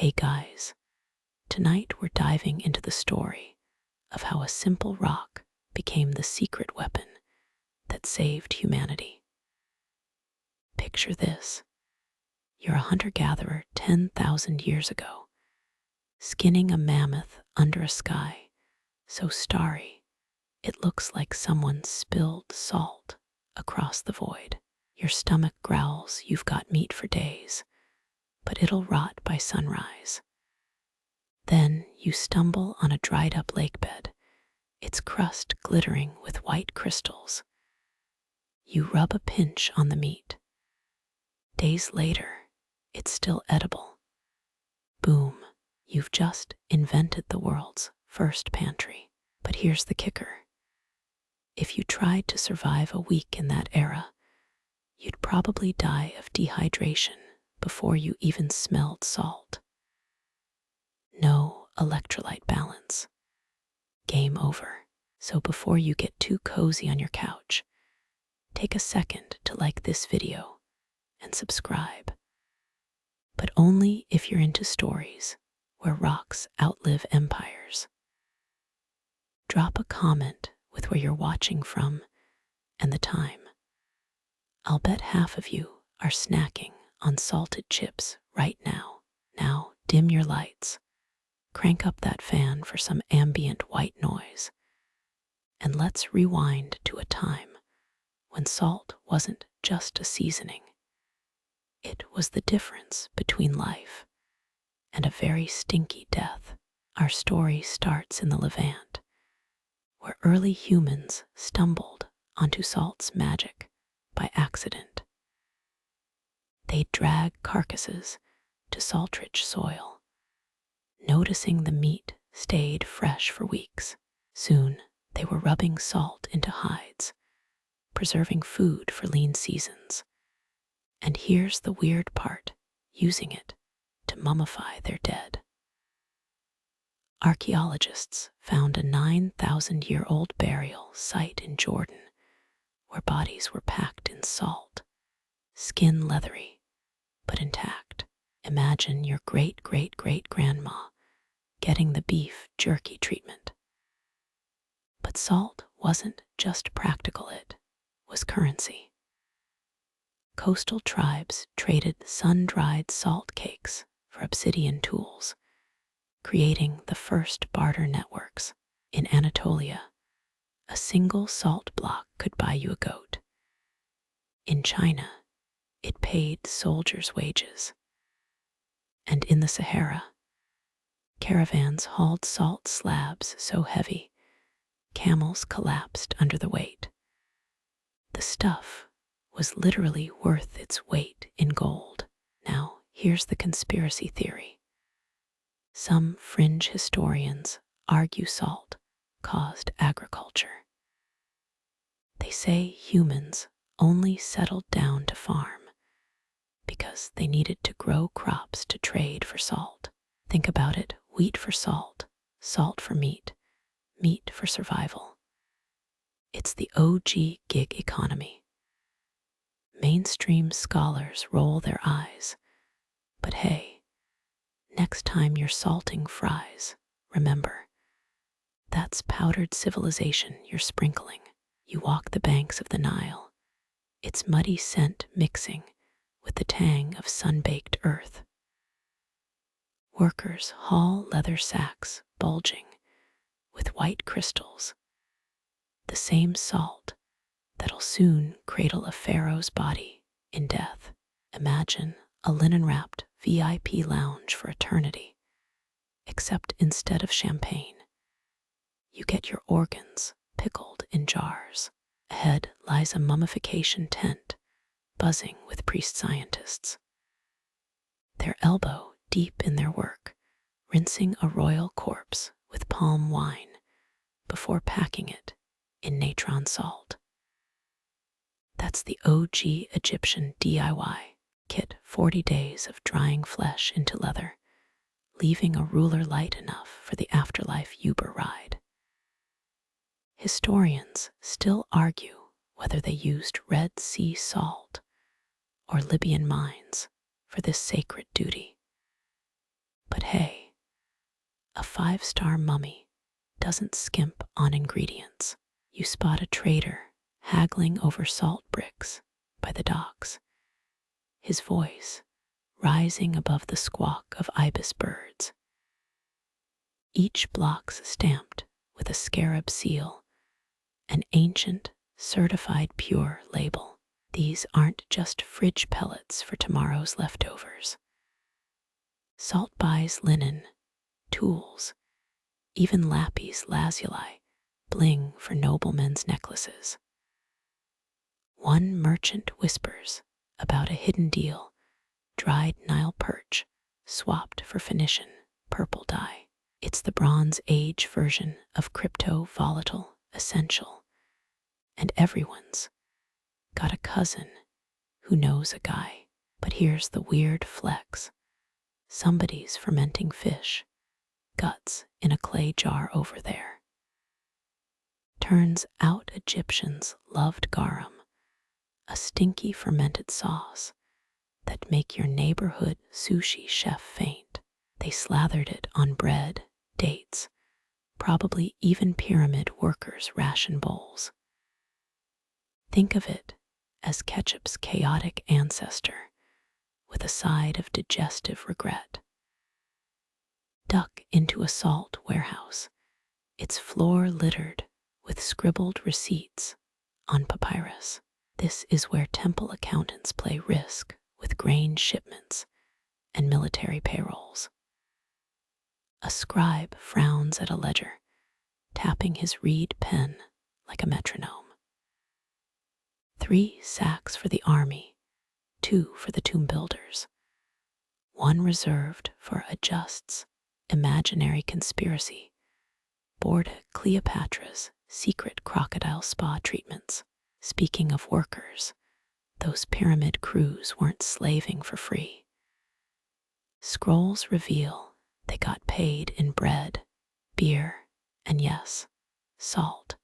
Hey guys, tonight we're diving into the story of how a simple rock became the secret weapon that saved humanity. Picture this. You're a hunter-gatherer 10,000 years ago, skinning a mammoth under a sky so starry it looks like someone spilled salt across the void. Your stomach growls you've got meat for days, but it'll rot by sunrise. Then you stumble on a dried-up lake bed, its crust glittering with white crystals. You rub a pinch on the meat. Days later, it's still edible. Boom, you've just invented the world's first pantry. But here's the kicker. If you tried to survive a week in that era, you'd probably die of dehydration before you even smelled salt. No electrolyte balance. Game over. So before you get too cozy on your couch, take a second to like this video and subscribe. But only if you're into stories where rocks outlive empires. Drop a comment with where you're watching from and the time. I'll bet half of you are snacking on salted chips right now. Now, dim your lights, crank up that fan for some ambient white noise, and let's rewind to a time when salt wasn't just a seasoning. It was the difference between life and a very stinky death. Our story starts in the Levant, where early humans stumbled onto salt's magic by accident. They'd drag carcasses to salt-rich soil, noticing the meat stayed fresh for weeks. Soon, they were rubbing salt into hides, preserving food for lean seasons. And here's the weird part, using it to mummify their dead. Archaeologists found a 9,000-year-old burial site in Jordan where bodies were packed in salt, skin leathery, but intact. Imagine your great-great-great-grandma getting the beef jerky treatment. But salt wasn't just practical, it was currency. Coastal tribes traded sun-dried salt cakes for obsidian tools, creating the first barter networks. In Anatolia, a single salt block could buy you a goat. In China, it paid soldiers' wages. And in the Sahara, caravans hauled salt slabs so heavy, camels collapsed under the weight. The stuff was literally worth its weight in gold. Now, here's the conspiracy theory. Some fringe historians argue salt caused agriculture. They say humans only settled down to farm because they needed to grow crops to trade for salt. Think about it, wheat for salt, salt for meat, meat for survival. It's the OG gig economy. Mainstream scholars roll their eyes, but hey, next time you're salting fries, remember, that's powdered civilization you're sprinkling. You walk the banks of the Nile, its muddy scent mixing with the tang of sun-baked earth. Workers haul leather sacks bulging with white crystals, the same salt that'll soon cradle a pharaoh's body in death. Imagine a linen-wrapped VIP lounge for eternity, except instead of champagne, you get your organs pickled in jars. Ahead lies a mummification tent, buzzing with priest scientists. Their elbow deep in their work, rinsing a royal corpse with palm wine before packing it in natron salt. That's the OG Egyptian DIY kit, 40 days of drying flesh into leather, leaving a ruler light enough for the afterlife Uber ride. Historians still argue whether they used Red Sea salt or Libyan mines for this sacred duty. But A 5-star mummy doesn't skimp on ingredients. You spot a trader haggling over salt bricks by the docks, his voice rising above the squawk of ibis birds. Each block's stamped with a scarab seal, an ancient, certified pure label. These aren't just fridge pellets for tomorrow's leftovers. Salt buys linen, tools, even lapis lazuli, bling for noblemen's necklaces. One merchant whispers about a hidden deal, dried Nile perch swapped for Phoenician purple dye. It's the Bronze Age version of crypto volatile essential, and everyone's got a cousin who knows a guy. But here's the weird flex. Somebody's fermenting fish, guts in a clay jar over there. Turns out Egyptians loved garum, a stinky fermented sauce that make your neighborhood sushi chef faint. They slathered it on bread, dates, probably even pyramid workers' ration bowls. Think of it as ketchup's chaotic ancestor, with a side of digestive regret. Duck into a salt warehouse, its floor littered with scribbled receipts on papyrus. This is where temple accountants play risk with grain shipments and military payrolls. A scribe frowns at a ledger, tapping his reed pen like a metronome. 3 sacks for the army, 2 for the tomb builders, 1 reserved for a just's imaginary conspiracy, board Cleopatra's secret crocodile spa treatments. Speaking of workers, those pyramid crews weren't slaving for free. Scrolls reveal they got paid in bread, beer, and yes, salt.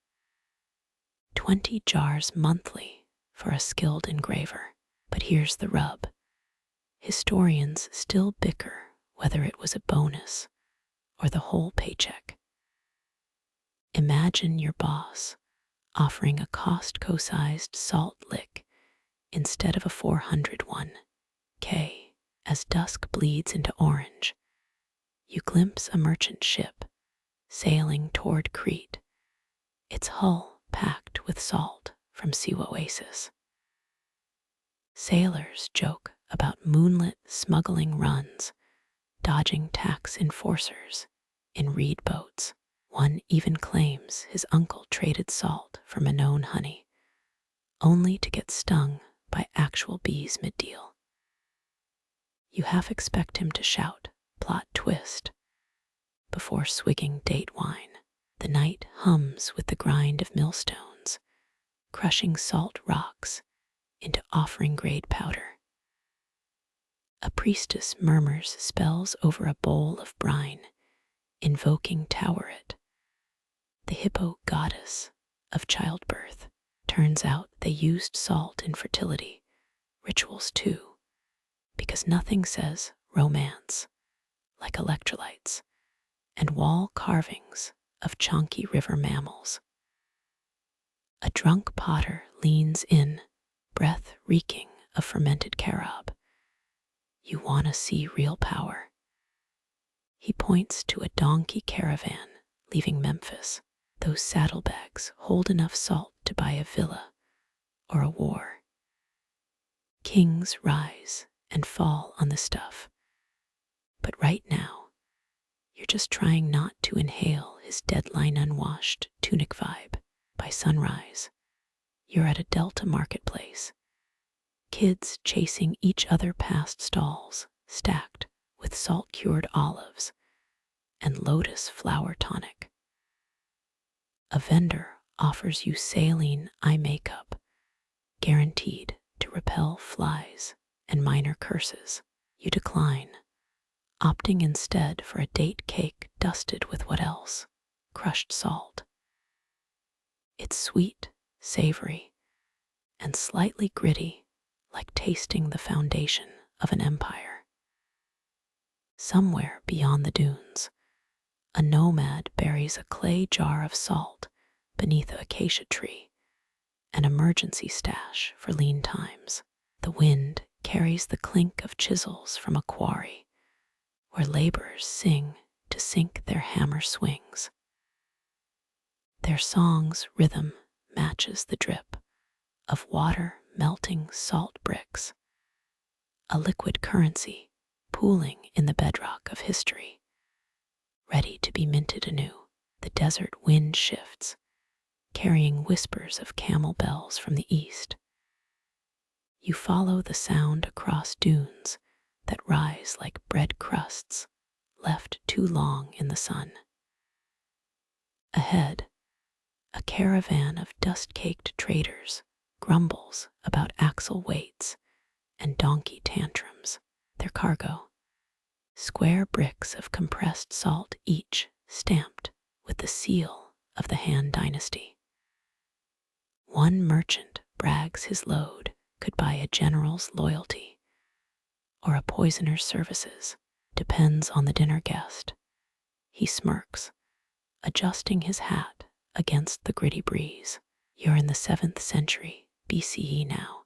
20 jars monthly for a skilled engraver. But here's the rub. Historians still bicker whether it was a bonus or the whole paycheck. Imagine your boss offering a Costco-sized salt lick instead of a 401k. As dusk bleeds into orange, you glimpse a merchant ship sailing toward Crete, its hull packed with salt from Sea Oasis. Sailors joke about moonlit smuggling runs, dodging tax enforcers in reed boats. One even claims his uncle traded salt for Minoan honey, only to get stung by actual bees mid-deal. You half expect him to shout, plot twist, before swigging date wine. The night hums with the grind of millstones, crushing salt rocks into offering-grade powder. A priestess murmurs spells over a bowl of brine, invoking Toweret, the hippo goddess of childbirth. Turns out they used salt in fertility rituals too, because nothing says romance like electrolytes and wall carvings of chunky river mammals. A drunk potter leans in, breath reeking of fermented carob. You want to see real power. He points to a donkey caravan leaving Memphis. Those saddlebags hold enough salt to buy a villa or a war. Kings rise and fall on the stuff. But right now, you're just trying not to inhale his deadline unwashed tunic vibe. By sunrise, you're at a Delta marketplace. Kids chasing each other past stalls stacked with salt-cured olives and lotus flower tonic. A vendor offers you saline eye makeup, guaranteed to repel flies and minor curses. You decline, opting instead for a date cake dusted with what else? Crushed salt. It's sweet, savory, and slightly gritty, like tasting the foundation of an empire. Somewhere beyond the dunes, A nomad buries a clay jar of salt beneath an acacia tree, an emergency stash for lean times. The wind carries the clink of chisels from a quarry, where laborers sing to sync their hammer swings. Their song's rhythm matches the drip of water melting salt bricks, a liquid currency pooling in the bedrock of history, ready to be minted anew. The desert wind shifts, carrying whispers of camel bells from the east. You follow the sound across dunes that rise like bread crusts left too long in the sun. Ahead, a caravan of dust-caked traders grumbles about axle weights and donkey tantrums. Their cargo, square bricks of compressed salt, each stamped with the seal of the Han dynasty. One merchant brags his load could buy a general's loyalty or a poisoner's services, depends on the dinner guest. He smirks, adjusting his hat against the gritty breeze. You're in the 7th century BCE now,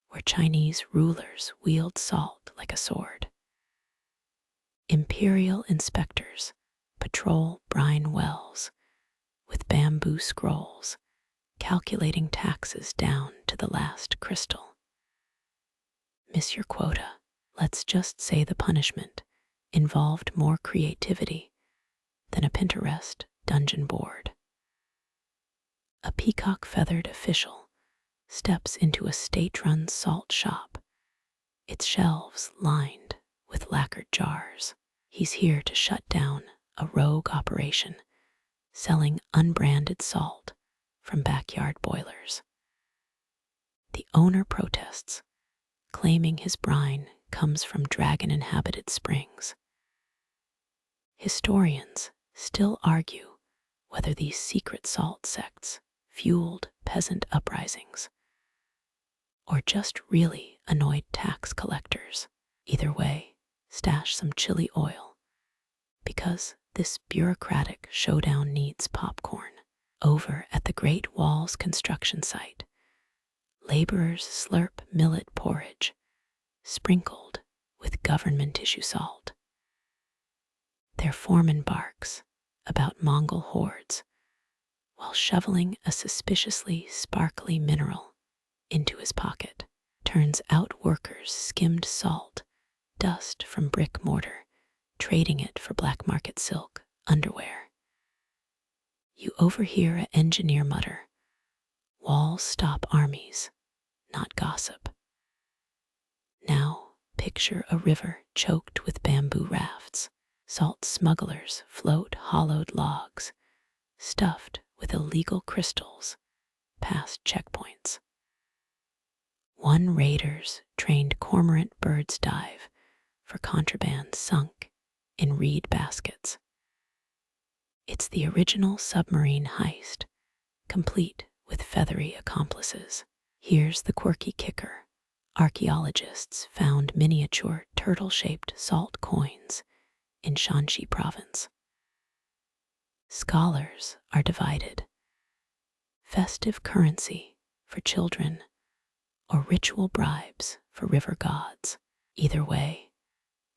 where Chinese rulers wield salt like a sword. Imperial inspectors patrol brine wells with bamboo scrolls, calculating taxes down to the last crystal. Miss your quota. Let's just say the punishment involved more creativity than a Pinterest dungeon board. A peacock-feathered official steps into a state-run salt shop, its shelves lined with lacquered jars. He's here to shut down a rogue operation, selling unbranded salt from backyard boilers. The owner protests, claiming his brine comes from dragon-inhabited springs. Historians still argue whether these secret salt sects fueled peasant uprisings or just really annoyed tax collectors. Either way, stash some chili oil, because this bureaucratic showdown needs popcorn. Over at the Great Wall's construction site, laborers slurp millet porridge, sprinkled with government-issue salt. Their foreman barks about Mongol hordes while shoveling a suspiciously sparkly mineral into his pocket. Turns out workers skimmed salt, dust from brick mortar, trading it for black market silk underwear. You overhear an engineer mutter, "Walls stop armies, not gossip." Now picture a river choked with bamboo rafts. Salt smugglers float hollowed logs, stuffed with illegal crystals, past checkpoints. One raider's trained cormorant birds dive for contraband sunk in reed baskets. It's the original submarine heist, complete with feathery accomplices. Here's the quirky kicker. Archaeologists found miniature turtle-shaped salt coins in Shanxi province. Scholars are divided. Festive currency for children or ritual bribes for river gods. Either way,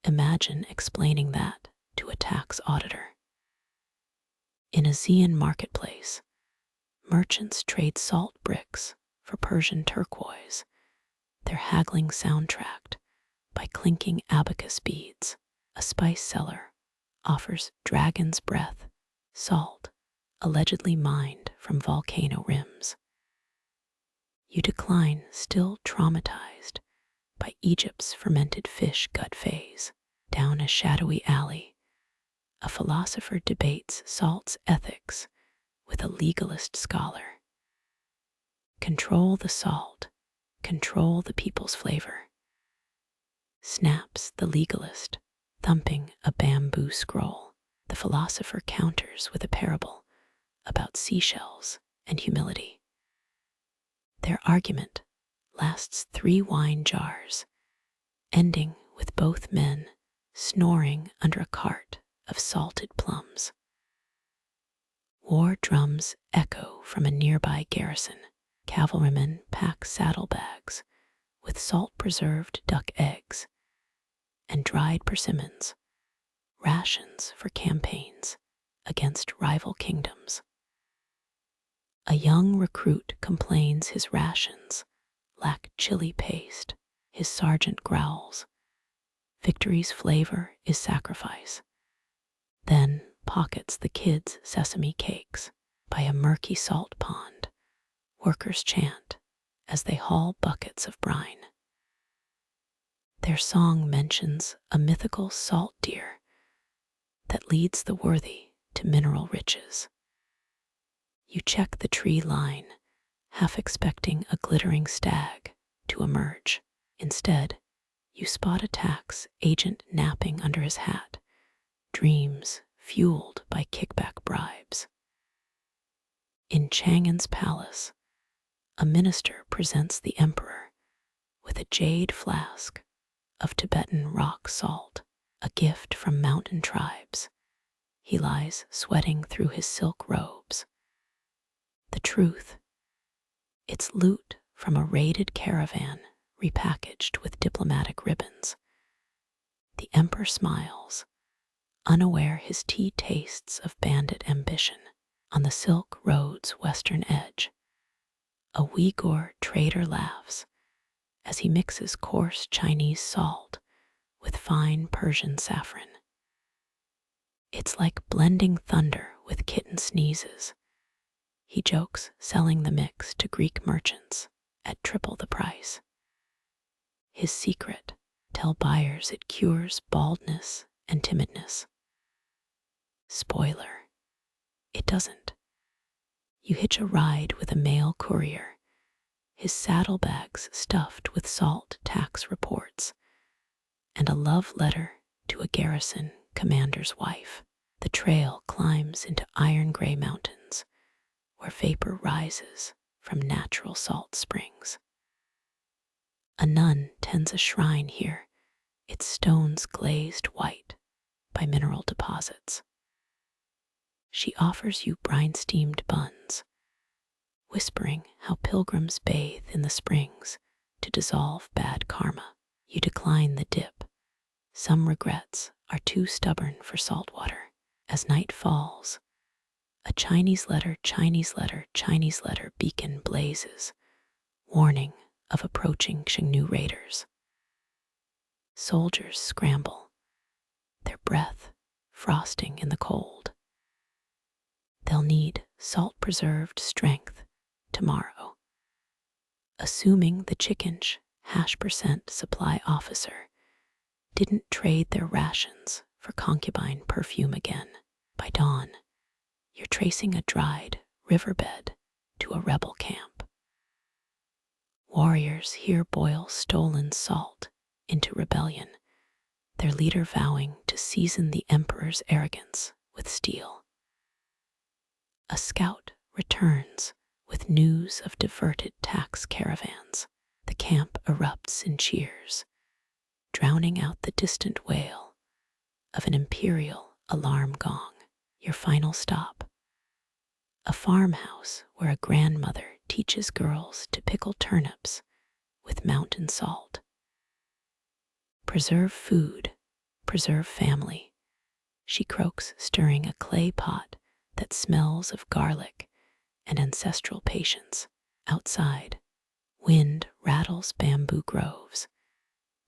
imagine explaining that to a tax auditor. In a Xi'an marketplace, merchants trade salt bricks for Persian turquoise, their haggling soundtracked by clinking abacus beads. A spice seller offers dragon's breath, salt, allegedly mined from volcano rims. You decline, still traumatized by Egypt's fermented fish gut phase. Down a shadowy alley, a philosopher debates salt's ethics with a legalist scholar. Control the salt, control the people's flavor, snaps the legalist, thumping a bamboo scroll. The philosopher counters with a parable about seashells and humility. Their argument lasts 3 wine jars, ending with both men snoring under a cart of salted plums. War drums echo from a nearby garrison. Cavalrymen pack saddlebags with salt-preserved duck eggs and dried persimmons, rations for campaigns against rival kingdoms. A young recruit complains his rations lack chili paste. His sergeant growls. Victory's flavor is sacrifice. Then pockets the kids' sesame cakes. By a murky salt pond, workers chant as they haul buckets of brine. Their song mentions a mythical salt deer that leads the worthy to mineral riches. You check the tree line, half expecting a glittering stag to emerge. Instead, you spot a tax agent napping under his hat, dreams fueled by kickback bribes. In Chang'an's palace, a minister presents the emperor with a jade flask of Tibetan rock salt, a gift from mountain tribes. He lies sweating through his silk robes. The truth, it's loot from a raided caravan repackaged with diplomatic ribbons. The emperor smiles, unaware his tea tastes of bandit ambition. On the Silk Road's western edge, a Uyghur trader laughs as he mixes coarse Chinese salt with fine Persian saffron. It's like blending thunder with kitten sneezes. He jokes, selling the mix to Greek merchants at triple the price. His secret, tell buyers it cures baldness and timidness. Spoiler, it doesn't. You hitch a ride with a mail courier, his saddlebags stuffed with salt tax reports, and a love letter to a garrison commander's wife. The trail climbs into iron-gray mountains, where vapor rises from natural salt springs. A nun tends a shrine here, its stones glazed white by mineral deposits. She offers you brine-steamed buns, whispering how pilgrims bathe in the springs to dissolve bad karma. You decline the dip. Some regrets are too stubborn for salt water. As night falls, a Chinese letter beacon blazes, warning of approaching Xingnu raiders. Soldiers scramble, their breath frosting in the cold. They'll need salt-preserved strength tomorrow. Assuming the chicken's #% supply officer didn't trade their rations for concubine perfume again. By dawn, you're tracing a dried riverbed to a rebel camp. Warriors here boil stolen salt into rebellion, their leader vowing to season the emperor's arrogance with steel. A scout returns with news of diverted tax caravans. The camp erupts in cheers, drowning out the distant wail of an imperial alarm gong. Your final stop, a farmhouse where a grandmother teaches girls to pickle turnips with mountain salt. Preserve food, preserve family, she croaks, stirring a clay pot that smells of garlic and ancestral patience. Outside, wind rattles bamboo groves,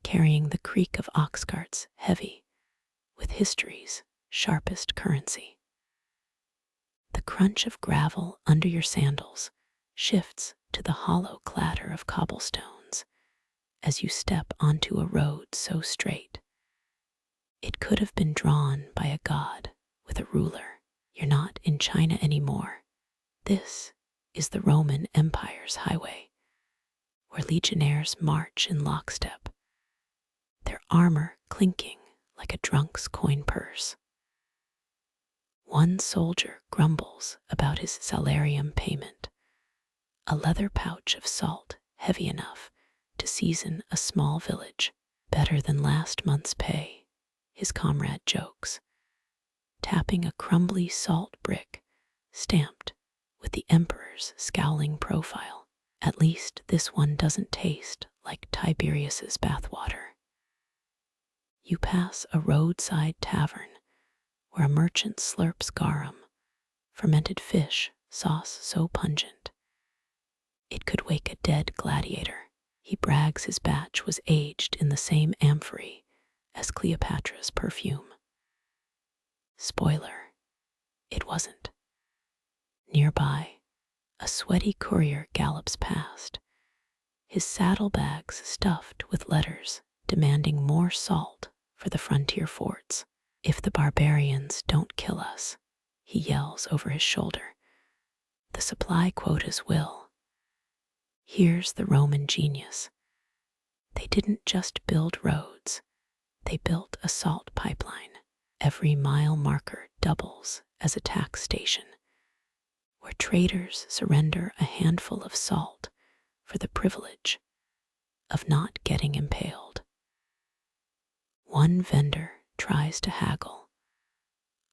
carrying the creak of ox carts heavy with history's sharpest currency. The crunch of gravel under your sandals shifts to the hollow clatter of cobblestones as you step onto a road so straight it could have been drawn by a god with a ruler. You're not in China anymore. This is the Roman Empire's highway, where legionnaires march in lockstep, their armor clinking like a drunk's coin purse. One soldier grumbles about his salarium payment, a leather pouch of salt heavy enough to season a small village. Better than last month's pay, his comrade jokes, tapping a crumbly salt brick stamped with the emperor's scowling profile. At least this one doesn't taste like Tiberius's bathwater. You pass a roadside tavern where a merchant slurps garum, fermented fish sauce so pungent it could wake a dead gladiator. He brags his batch was aged in the same amphory as Cleopatra's perfume. Spoiler, it wasn't. Nearby, a sweaty courier gallops past, his saddlebags stuffed with letters demanding more salt for the frontier forts. If the barbarians don't kill us, he yells over his shoulder, the supply quotas will. Here's the Roman genius. They didn't just build roads, they built a salt pipeline. Every mile marker doubles as a tax station, where traders surrender a handful of salt for the privilege of not getting impaled. One vendor tries to haggle,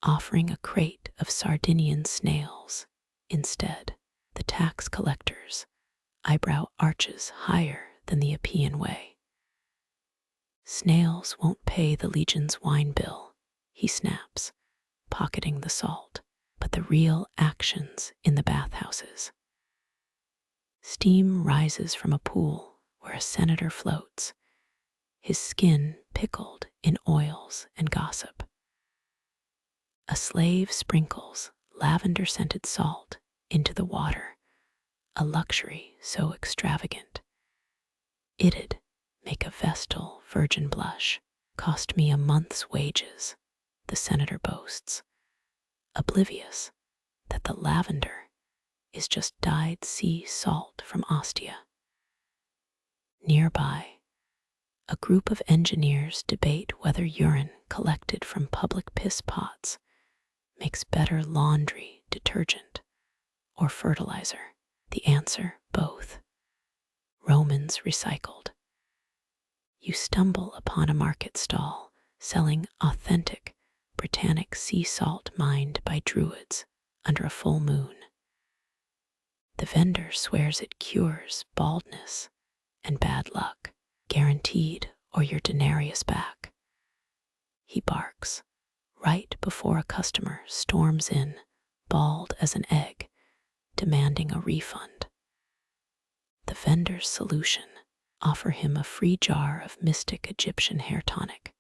offering a crate of Sardinian snails instead. The tax collector's eyebrow arches higher than the Appian Way. Snails won't pay the legion's wine bill, he snaps, pocketing the salt. But the real action's in the bathhouses. Steam rises from a pool where a senator floats, his skin pickled in oils and gossip. A slave sprinkles lavender-scented salt into the water, a luxury so extravagant it'd make a Vestal virgin blush. Cost me a month's wages, the senator boasts, oblivious that the lavender is just dyed sea salt from Ostia. Nearby, a group of engineers debate whether urine collected from public piss pots makes better laundry detergent or fertilizer. The answer, both. Romans recycled. You stumble upon a market stall selling authentic Britannic sea salt mined by druids under a full moon. The vendor swears it cures baldness and bad luck, guaranteed or your denarius back. He barks right before a customer storms in, bald as an egg, demanding a refund. The vendor's solution: offer him a free jar of mystic Egyptian hair tonic.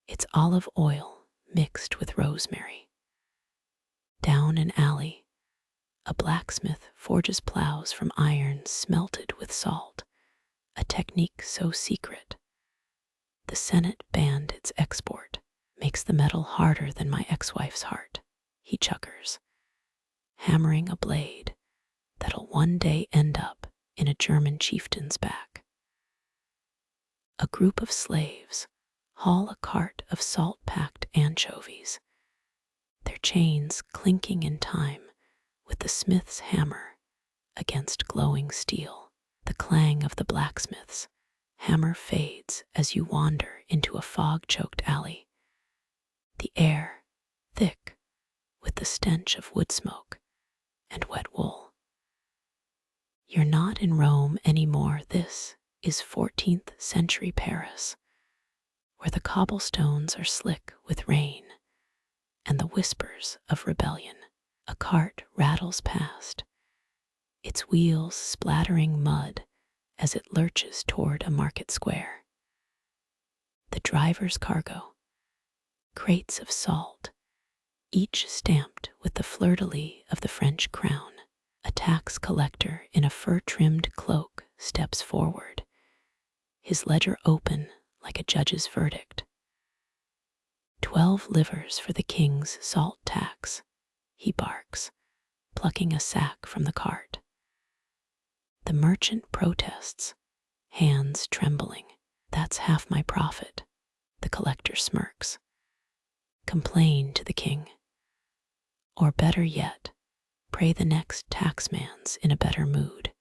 It's olive oil mixed with rosemary. Down an alley, a blacksmith forges plows from iron smelted with salt, a technique so secret the Senate banned its export. Makes the metal harder than my ex-wife's heart, he chuckers, hammering a blade that'll one day end up in a German chieftain's back. A group of slaves haul a cart of salt-packed anchovies, their chains clinking in time with the smith's hammer against glowing steel. The clang of the blacksmith's hammer fades as you wander into a fog-choked alley, the air thick with the stench of wood smoke and wet wool. You're not in Rome anymore. This is 14th century Paris, where the cobblestones are slick with rain and the whispers of rebellion. A cart rattles past, its wheels splattering mud as it lurches toward a market square. The driver's cargo, crates of salt, each stamped with the fleur-de-lis of the French crown. A tax collector in a fur-trimmed cloak steps forward, his ledger open like a judge's verdict. 12 livers for the king's salt tax, he barks, plucking a sack from the cart. The merchant protests, hands trembling. That's half my profit, the collector smirks. Complain to the king. Or better yet, pray the next taxman's in a better mood.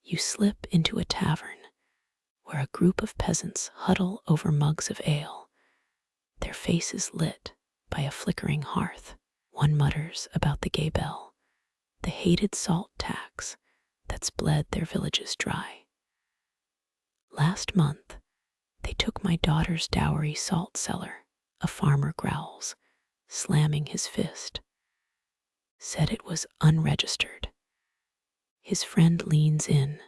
You slip into a tavern where a group of peasants huddle over mugs of ale, their faces lit by a flickering hearth. One mutters about the gay bell, the hated salt tax that's bled their villages dry. Last month, they took my daughter's dowry salt cellar, a farmer growls, slamming his fist. Said it was unregistered. His friend leans in,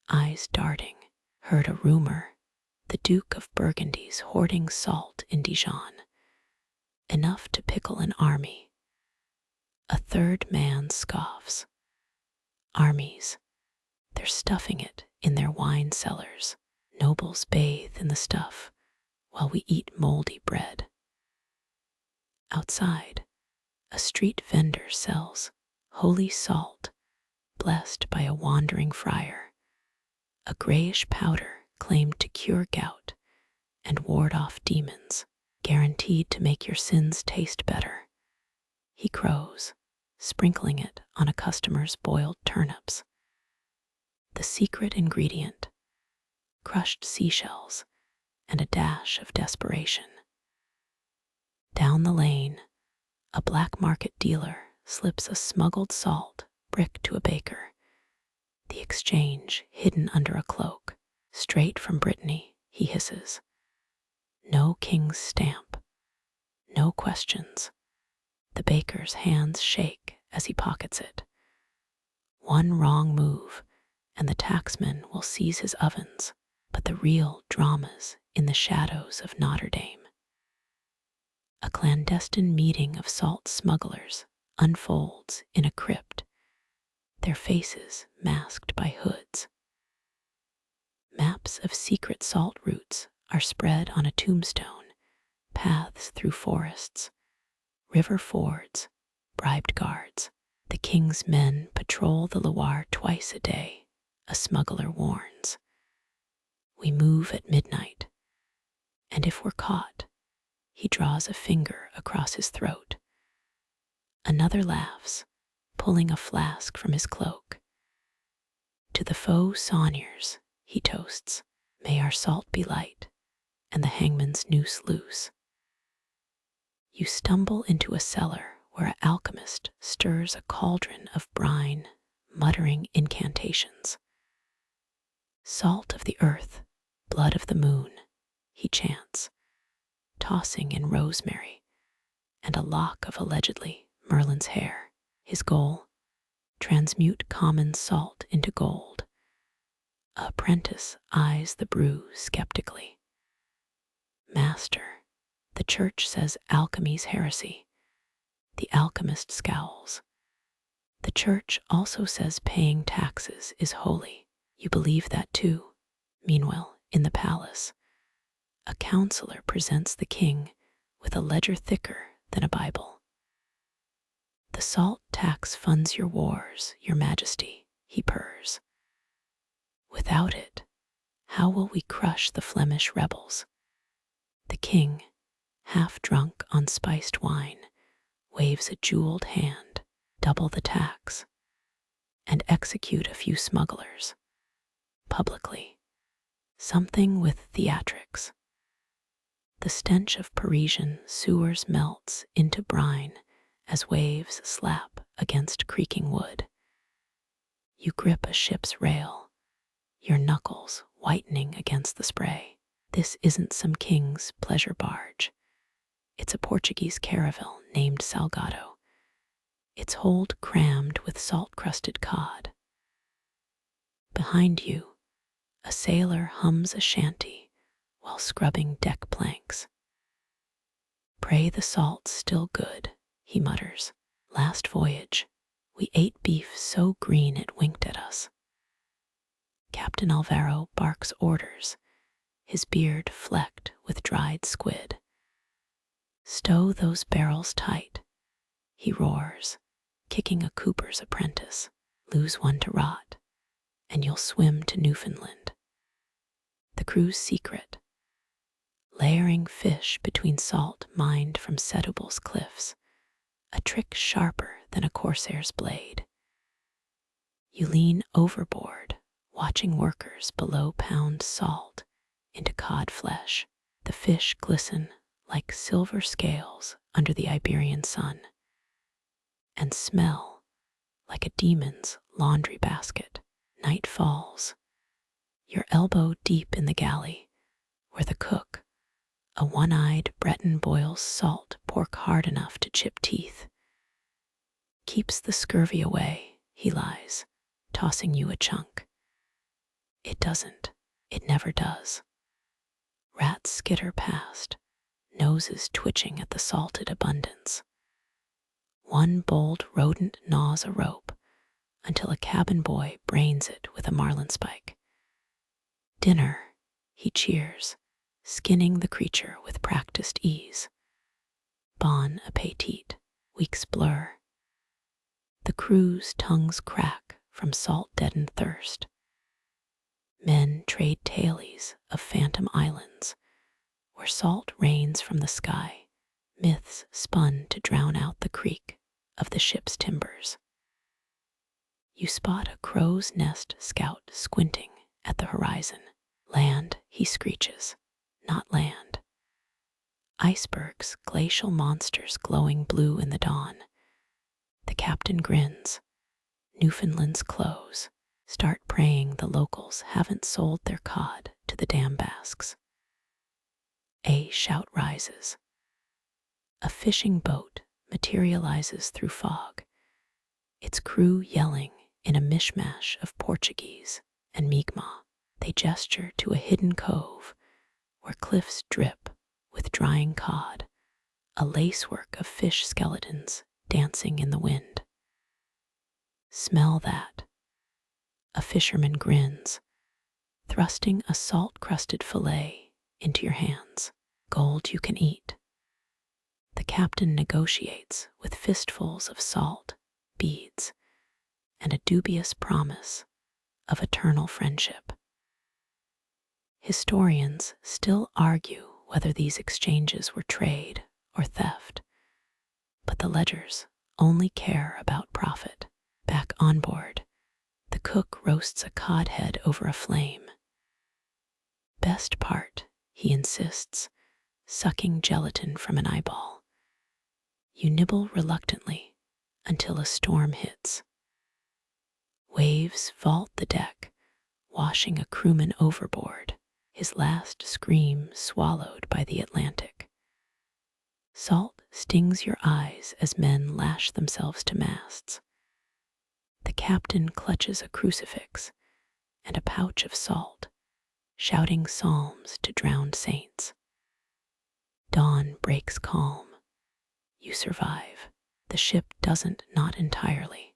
eyes darting. Heard a rumor, the Duke of Burgundy's hoarding salt in Dijon. Enough to pickle an army. A third man scoffs. Armies, they're stuffing it in their wine cellars. Nobles bathe in the stuff while we eat moldy bread. Outside, a street vendor sells holy salt, blessed by a wandering friar, a grayish powder claimed to cure gout and ward off demons, guaranteed to make your sins taste better. He crows, sprinkling it on a customer's boiled turnips. The secret ingredient, crushed seashells and a dash of desperation. Down the lane, a black market dealer slips a smuggled salt brick to a baker. The exchange hidden under a cloak. Straight from Brittany, he hisses. No king's stamp. No questions. The baker's hands shake as he pockets it. One wrong move, and the taxman will seize his ovens. But the real drama's in the shadows of Notre Dame. A clandestine meeting of salt smugglers unfolds in a crypt, their faces masked by hoods. Maps of secret salt routes are spread on a tombstone, paths through forests, river fords, bribed guards. The king's men patrol the Loire twice a day, a smuggler warns. We move at midnight, and if we're caught, he draws a finger across his throat. Another laughs, pulling a flask from his cloak. To the faux sauniers, he toasts, may our salt be light, and the hangman's noose loose. You stumble into a cellar where an alchemist stirs a cauldron of brine, muttering incantations. Salt of the earth, blood of the moon, he chants, tossing in rosemary and a lock of allegedly Merlin's hair. His goal, transmute common salt into gold. A apprentice eyes the brew skeptically. Master, the church says alchemy's heresy. The alchemist scowls. The church also says paying taxes is holy. You believe that too. Meanwhile, in the palace, a counselor presents the king with a ledger thicker than a Bible. The salt tax funds your wars, your majesty, he purrs. Without it, how will we crush the Flemish rebels? The king, half drunk on spiced wine, waves a jeweled hand, double the tax, and execute a few smugglers. Publicly, something with theatrics. The stench of Parisian sewers melts into brine as waves slap against creaking wood. You grip a ship's rail, your knuckles whitening against the spray. This isn't some king's pleasure barge. It's a Portuguese caravel named Salgado, its hold crammed with salt-crusted cod. Behind you, a sailor hums a shanty while scrubbing deck planks. Pray the salt's still good, he mutters. Last voyage, we ate beef so green it winked at us. Captain Alvaro barks orders, his beard flecked with dried squid. Stow those barrels tight, he roars, kicking a cooper's apprentice. Lose one to rot, and you'll swim to Newfoundland. The crew's secret, layering fish between salt mined from Setúbal's cliffs, a trick sharper than a corsair's blade. You lean overboard, watching workers below pound salt into cod flesh. The fish glisten like silver scales under the Iberian sun, and smell like a demon's laundry basket. Night falls, your elbow deep in the galley, where the cook, a one-eyed Breton, boils salt pork hard enough to chip teeth. Keeps the scurvy away, he lies, tossing you a chunk. It doesn't. It never does. Rats skitter past, noses twitching at the salted abundance. One bold rodent gnaws a rope until a cabin boy brains it with a marlinspike. Dinner, he cheers, skinning the creature with practiced ease. Bon appetit, weeks blur. The crew's tongues crack from salt-deadened thirst. Men trade tailies of phantom islands, where salt rains from the sky, myths spun to drown out the creak of the ship's timbers. You spot a crow's nest scout squinting at the horizon. Land, he screeches, not land. Icebergs, glacial monsters glowing blue in the dawn. The captain grins. Newfoundland's close. Start praying the locals haven't sold their cod to the damn Basques. A shout rises. A fishing boat materializes through fog, its crew yelling in a mishmash of Portuguese and Mi'kmaq. They gesture to a hidden cove where cliffs drip with drying cod, a lacework of fish skeletons dancing in the wind. Smell that. A fisherman grins, thrusting a salt-crusted fillet into your hands. Gold you can eat. The captain negotiates with fistfuls of salt, beads, and a dubious promise of eternal friendship. Historians still argue whether these exchanges were trade or theft, but the ledgers only care about profit. Back on board, the cook roasts a cod head over a flame. Best part, he insists, sucking gelatin from an eyeball. You nibble reluctantly until a storm hits. Waves vault the deck, washing a crewman overboard, his last scream swallowed by the Atlantic. Salt stings your eyes as men lash themselves to masts. The captain clutches a crucifix and a pouch of salt, shouting psalms to drowned saints. Dawn breaks calm. You survive. The ship doesn't, not entirely.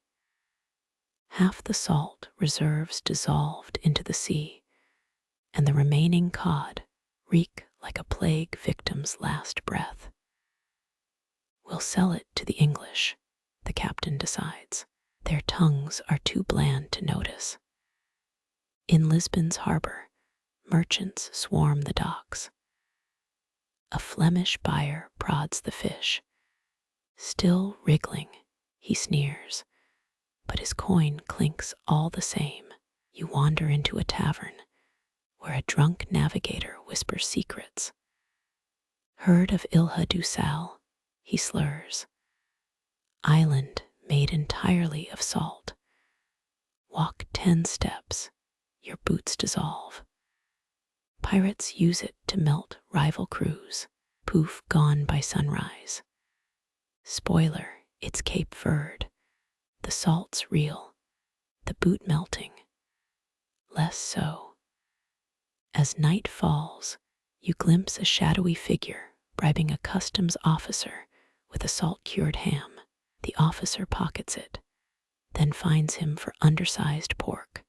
Half the salt reserves dissolved into the sea, and the remaining cod reek like a plague victim's last breath. We'll sell it to the English, the captain decides. Their tongues are too bland to notice. In Lisbon's harbor, merchants swarm the docks. A Flemish buyer prods the fish. Still wriggling, he sneers, but his coin clinks all the same. You wander into a tavern, where a drunk navigator whispers secrets. Heard of Ilha do Sal, he slurs. Island made entirely of salt. Walk 10 steps, your boots dissolve. Pirates use it to melt rival crews, poof gone by sunrise. Spoiler, it's Cape Verde. The salt's real, the boot melting. Less so. As night falls, you glimpse a shadowy figure bribing a customs officer with a salt-cured ham. The officer pockets it, then finds him for undersized pork.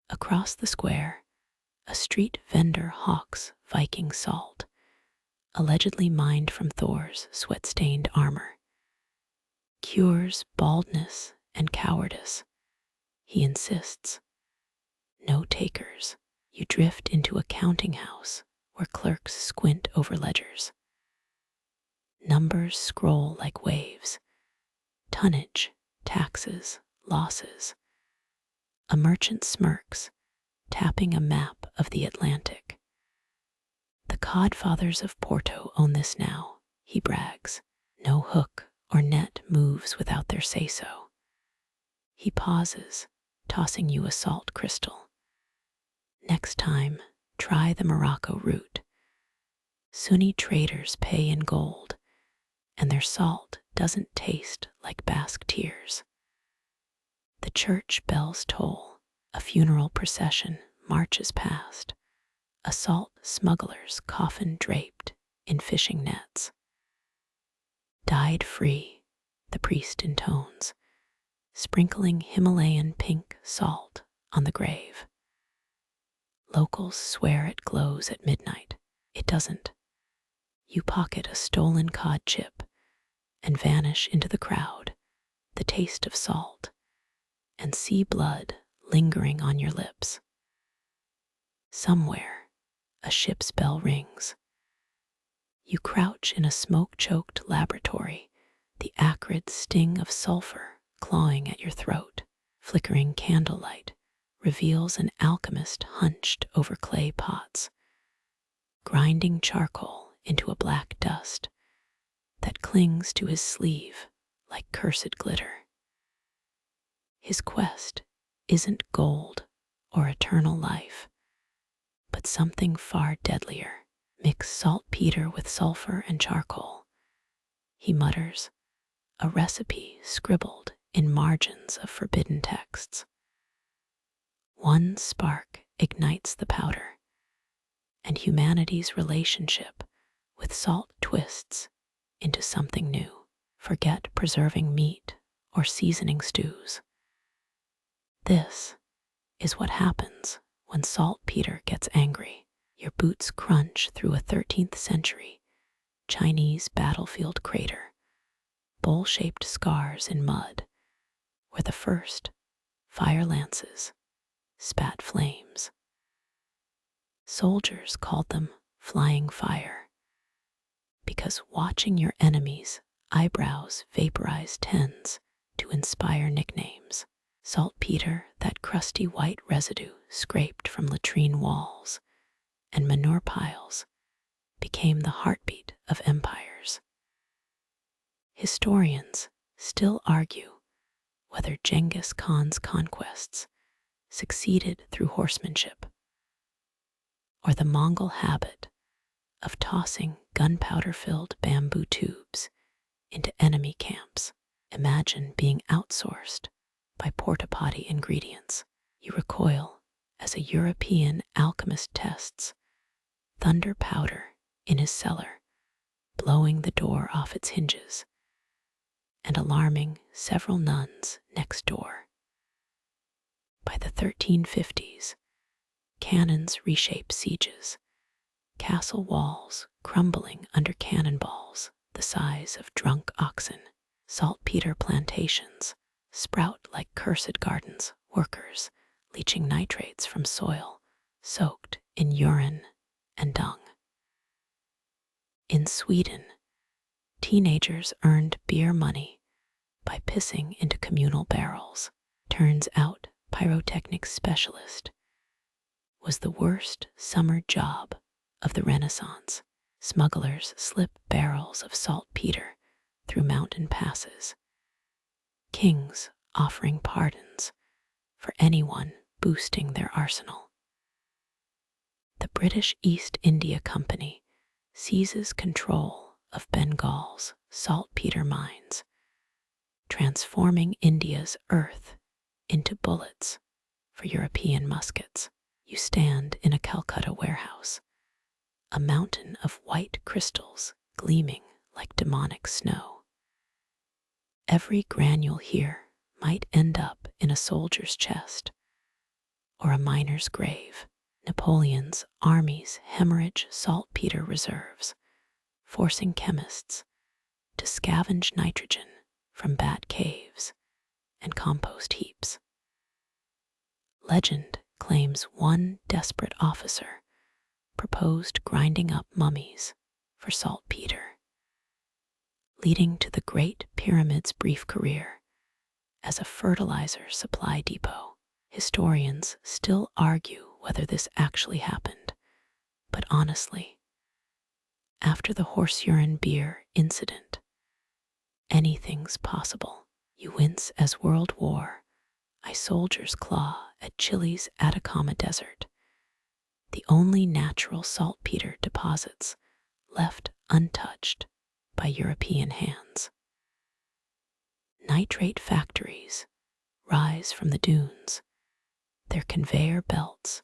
Across the square, a street vendor hawks Viking salt, allegedly mined from Thor's sweat-stained armor. Cures baldness and cowardice, he insists. No takers. You drift into a counting house where clerks squint over ledgers. Numbers scroll like waves. Tonnage, taxes, losses. A merchant smirks, tapping a map of the Atlantic. The codfathers of Porto own this now, he brags. No hook or net moves without their say-so. He pauses, tossing you a salt crystal. Next time, try the Morocco route. Sunni traders pay in gold, and their salt doesn't taste like Basque tears. The church bells toll, a funeral procession marches past, a salt smuggler's coffin draped in fishing nets. Died free, the priest intones, sprinkling Himalayan pink salt on the grave. Locals swear it glows at midnight. It doesn't. You pocket a stolen cod chip and vanish into the crowd, the taste of salt, and sea blood lingering on your lips. Somewhere, a ship's bell rings. You crouch in a smoke-choked laboratory, the acrid sting of sulfur clawing at your throat. Flickering candlelight reveals an alchemist hunched over clay pots, grinding charcoal into a black dust that clings to his sleeve like cursed glitter. His quest isn't gold or eternal life, but something far deadlier. Mix saltpeter with sulfur and charcoal, he mutters, a recipe scribbled in margins of forbidden texts. One spark ignites the powder, and humanity's relationship with salt twists into something new. Forget preserving meat or seasoning stews. This is what happens when saltpeter gets angry. Your boots crunch through a 13th century Chinese battlefield crater, bowl-shaped scars in mud, where the first fire lances spat flames. Soldiers called them flying fire, because watching your enemies' eyebrows vaporize tends to inspire nicknames. Saltpeter, that crusty white residue scraped from latrine walls and manure piles, became the heartbeat of empires. Historians still argue whether Genghis Khan's conquests succeeded through horsemanship, or the Mongol habit of tossing gunpowder-filled bamboo tubes into enemy camps. Imagine being outsourced by porta-potty ingredients. You recoil as a European alchemist tests thunder powder in his cellar, blowing the door off its hinges and alarming several nuns next door. By the 1350s, cannons reshape sieges, castle walls crumbling under cannonballs the size of drunk oxen. Saltpeter plantations sprout like cursed gardens, workers leaching nitrates from soil soaked in urine and dung. In Sweden, teenagers earned beer money by pissing into communal barrels. Turns out pyrotechnics specialist was the worst summer job of the Renaissance. Smugglers slip barrels of saltpeter through mountain passes, kings offering pardons for anyone boosting their arsenal. The British East India Company seizes control of Bengal's saltpeter mines, transforming India's earth into bullets for European muskets. You stand in a Calcutta warehouse, a mountain of white crystals gleaming like demonic snow. Every granule here might end up in a soldier's chest or a miner's grave. Napoleon's armies hemorrhage saltpeter reserves, forcing chemists to scavenge nitrogen from bat caves and compost heaps. Legend claims one desperate officer proposed grinding up mummies for saltpeter, leading to the Great Pyramid's brief career as a fertilizer supply depot. Historians still argue whether this actually happened, but honestly, After the horse urine beer incident, anything's possible. You wince as World War I soldiers claw at Chile's Atacama Desert, the only natural saltpeter deposits left untouched by European hands. Nitrate factories rise from the dunes, their conveyor belts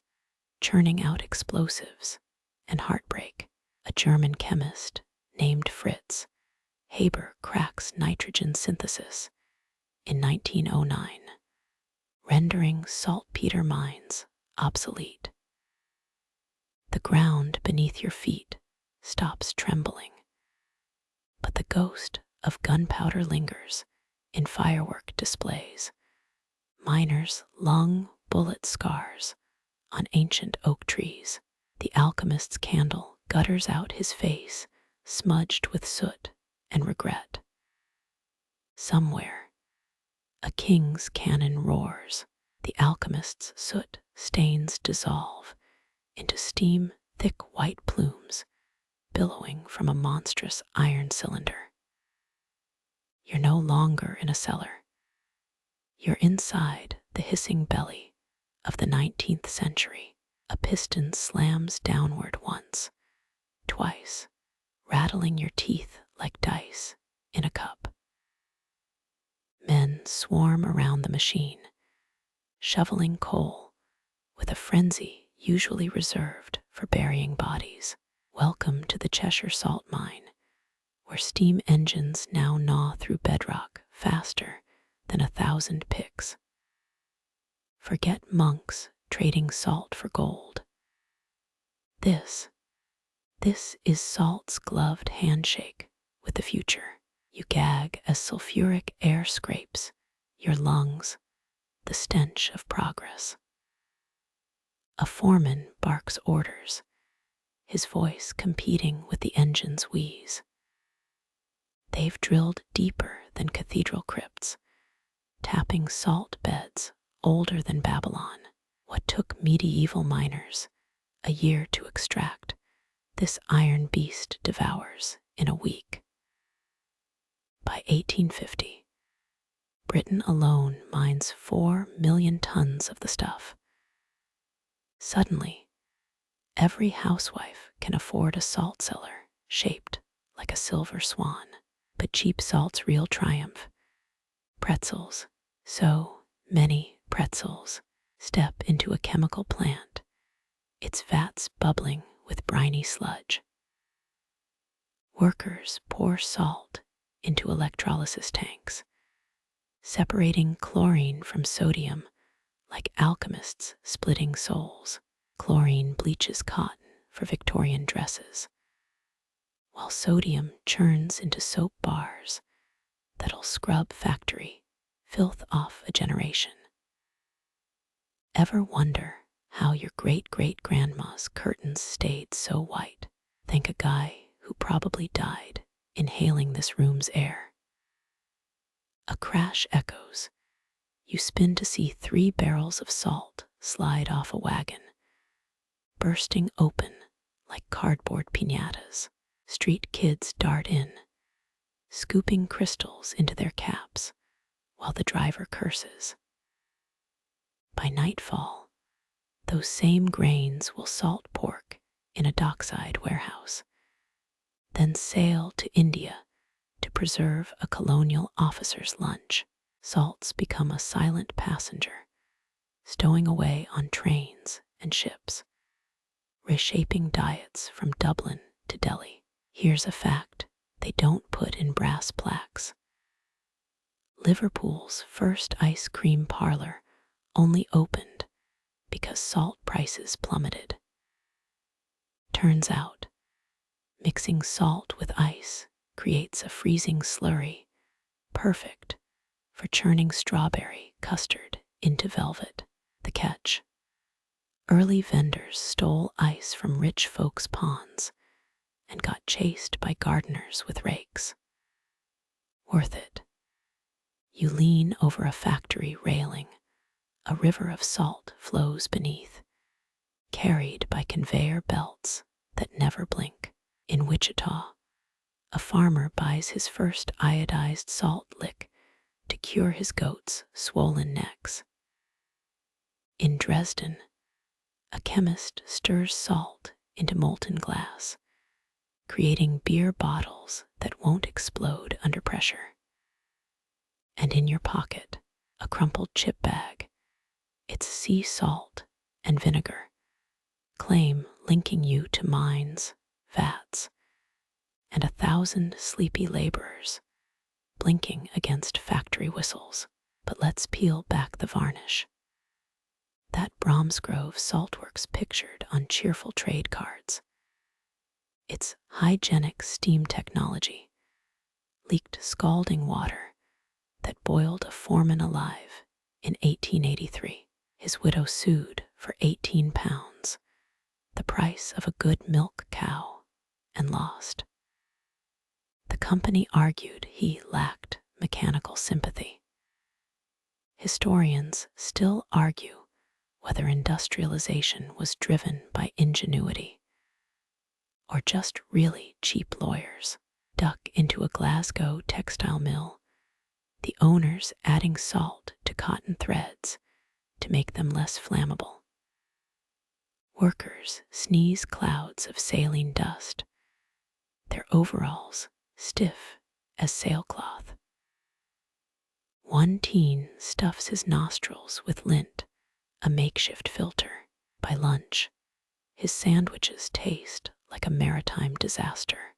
churning out explosives and heartbreak. A German chemist named Fritz Haber cracks nitrogen synthesis in 1909, rendering saltpeter mines obsolete. The ground beneath your feet stops trembling, but the ghost of gunpowder lingers in firework displays. Miners lung bullet scars on ancient oak trees. The alchemist's candle gutters out his face, smudged with soot and regret. Somewhere, a king's cannon roars. The alchemist's soot stains dissolve into steam-thick white plumes billowing from a monstrous iron cylinder. You're no longer in a cellar. You're inside the hissing belly of the 19th century. A piston slams downward once, twice, rattling your teeth like dice in a cup. Men swarm around the machine, shoveling coal with a frenzy usually reserved for burying bodies. Welcome to the Cheshire salt mine, where steam engines now gnaw through bedrock faster than 1,000 picks. Forget monks trading salt for gold. This is salt's gloved handshake with the future. You gag as sulfuric air scrapes your lungs, the stench of progress. A foreman barks orders, his voice competing with the engine's wheeze. They've drilled deeper than cathedral crypts, tapping salt beds older than Babylon. What took medieval miners a year to extract, this iron beast devours in a week. By 1850, Britain alone mines 4 million tons of the stuff. Suddenly, every housewife can afford a salt cellar shaped like a silver swan. But cheap salt's real triumph: pretzels. So many pretzels. Step into a chemical plant, its vats bubbling with briny sludge. Workers pour salt into electrolysis tanks, separating chlorine from sodium like alchemists splitting souls. Chlorine bleaches cotton for Victorian dresses, while sodium churns into soap bars that'll scrub factory filth off a generation. Ever wonder how your great-great-grandma's curtains stayed so white? Thank a guy who probably died inhaling this room's air. A crash echoes. You spin to see 3 barrels of salt slide off a wagon, bursting open like cardboard piñatas. Street kids dart in, scooping crystals into their caps while the driver curses. By nightfall, those same grains will salt pork in a dockside warehouse, then sail to India to preserve a colonial officer's lunch. Salts become a silent passenger, stowing away on trains and ships, reshaping diets from Dublin to Delhi. Here's a fact they don't put in brass plaques. Liverpool's first ice cream parlor only opened because salt prices plummeted. Turns out, mixing salt with ice creates a freezing slurry, perfect for churning strawberry custard into velvet. The catch: early vendors stole ice from rich folks' ponds and got chased by gardeners with rakes. Worth it. You lean over a factory railing. A river of salt flows beneath, carried by conveyor belts that never blink. In Wichita, a farmer buys his first iodized salt lick to cure his goats' swollen necks. In Dresden, a chemist stirs salt into molten glass, creating beer bottles that won't explode under pressure. And in your pocket, a crumpled chip bag. It's sea salt and vinegar, claim linking you to mines, vats, and 1,000 sleepy laborers blinking against factory whistles. But let's peel back the varnish. That Bromsgrove saltworks pictured on cheerful trade cards. It's hygienic steam technology, leaked scalding water that boiled a foreman alive in 1883. His widow sued for 18 pounds, the price of a good milk cow, and lost. The company argued he lacked mechanical sympathy. Historians still argue whether industrialization was driven by ingenuity or just really cheap lawyers. Duck into a Glasgow textile mill, the owners adding salt to cotton threads to make them less flammable. Workers sneeze clouds of saline dust, their overalls stiff as sailcloth. One teen stuffs his nostrils with lint, a makeshift filter. By lunch, his sandwiches taste like a maritime disaster.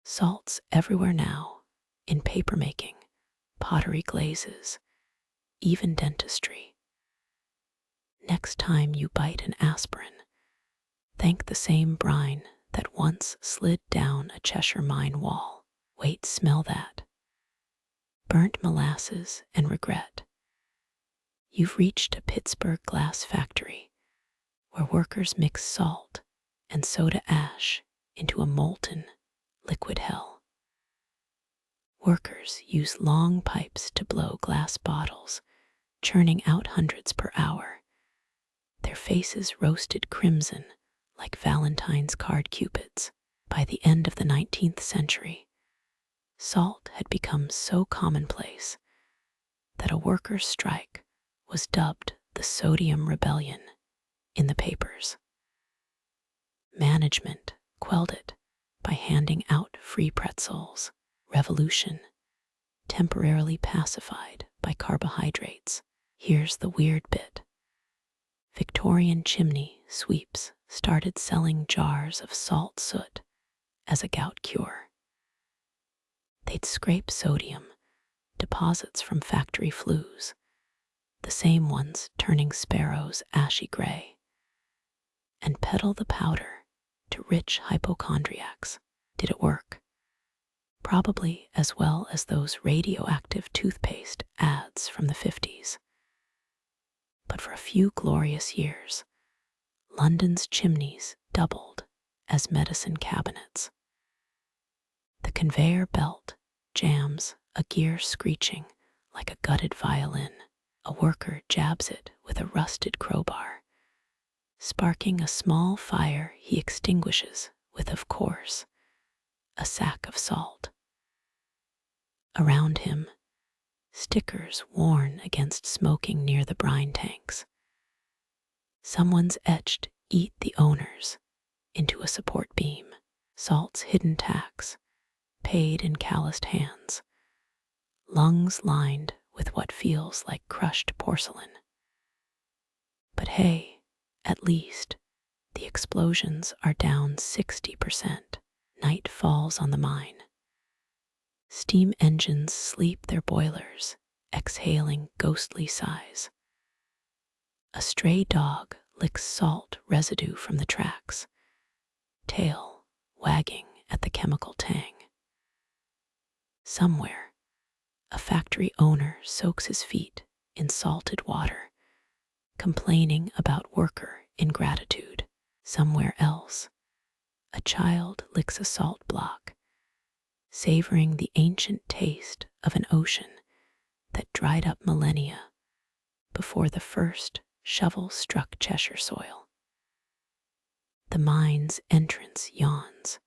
Salts everywhere now, in papermaking, pottery glazes, even dentistry. Next time you bite an aspirin, thank the same brine that once slid down a Cheshire mine wall. Wait, smell that. Burnt molasses and regret. You've reached a Pittsburgh glass factory where workers mix salt and soda ash into a molten liquid hell. Workers use long pipes to blow glass bottles, churning out hundreds per hour, their faces roasted crimson like Valentine's card cupids. By the end of the 19th century, salt had become so commonplace that a workers' strike was dubbed the Sodium Rebellion in the papers. Management quelled it by handing out free pretzels. Revolution temporarily pacified by carbohydrates. Here's the weird bit. Victorian chimney sweeps started selling jars of salt soot as a gout cure. They'd scrape sodium, deposits from factory flues, the same ones turning sparrows ashy gray, and peddle the powder to rich hypochondriacs. Did it work? Probably as well as those radioactive toothpaste ads from the 50s. But for a few glorious years, London's chimneys doubled as medicine cabinets. The conveyor belt jams, a gear screeching like a gutted violin. A worker jabs it with a rusted crowbar, sparking a small fire he extinguishes with, of course, a sack of salt. Around him, stickers warn against smoking near the brine tanks. Someone's etched "Eat the Owners" into a support beam. Salt's hidden tax, paid in calloused hands. Lungs lined with what feels like crushed porcelain. But hey, at least, the explosions are down 60%. Night falls on the mine. Steam engines sleep their boilers, exhaling ghostly sighs. A stray dog licks salt residue from the tracks, tail wagging at the chemical tang. Somewhere, a factory owner soaks his feet in salted water, complaining about worker ingratitude. Somewhere else, a child licks a salt block, savoring the ancient taste of an ocean that dried up millennia before the first shovel struck Cheshire soil. The mine's entrance yawns,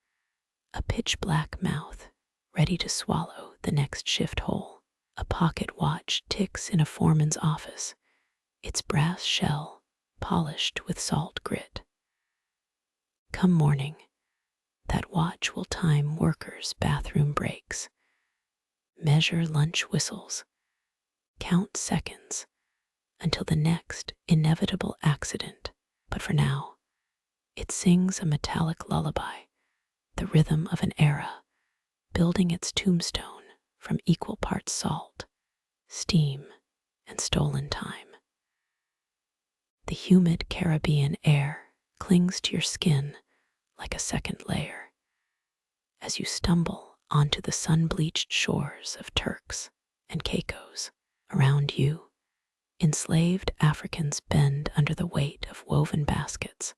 a pitch-black mouth ready to swallow the next shift hole. A pocket watch ticks in a foreman's office, its brass shell polished with salt grit. Come morning, that watch will time workers' bathroom breaks, measure lunch whistles, count seconds until the next inevitable accident. But for now, it sings a metallic lullaby, the rhythm of an era, building its tombstone from equal parts salt, steam, and stolen time. The humid Caribbean air clings to your skin like a second layer as you stumble onto the sun-bleached shores of Turks and Caicos. Around you, enslaved Africans bend under the weight of woven baskets,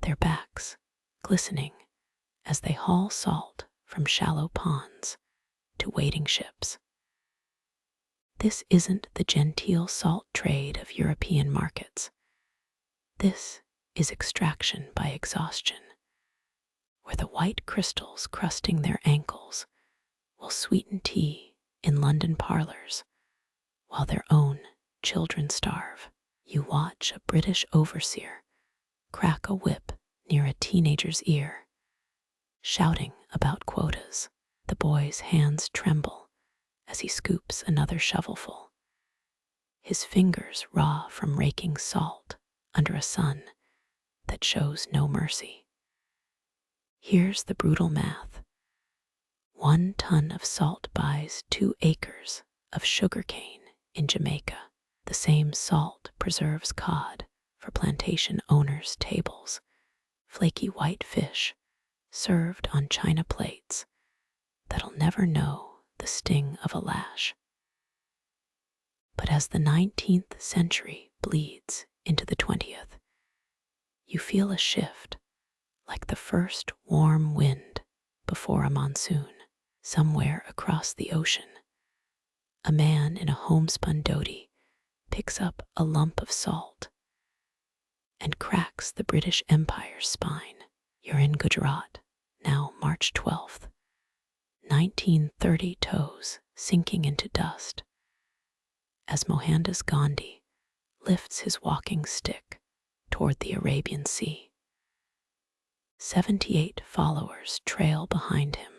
their backs glistening as they haul salt from shallow ponds to waiting ships. This isn't the genteel salt trade of European markets. This is extraction by exhaustion, where the white crystals crusting their ankles will sweeten tea in London parlors while their own children starve. You watch a British overseer crack a whip near a teenager's ear, shouting about quotas. The boy's hands tremble as he scoops another shovelful, his fingers raw from raking salt under a sun that shows no mercy. Here's the brutal math. 1 ton of salt buys 2 acres of sugarcane in Jamaica. The same salt preserves cod for plantation owners' tables, flaky white fish served on china plates that'll never know the sting of a lash. But as the 19th century bleeds into the 20th, you feel a shift, like the first warm wind before a monsoon. Somewhere across the ocean, a man in a homespun dhoti picks up a lump of salt and cracks the British Empire's spine. You're in Gujarat, now March 12th, 1930, toes sinking into dust, as Mohandas Gandhi lifts his walking stick toward the Arabian Sea. 78 followers trail behind him,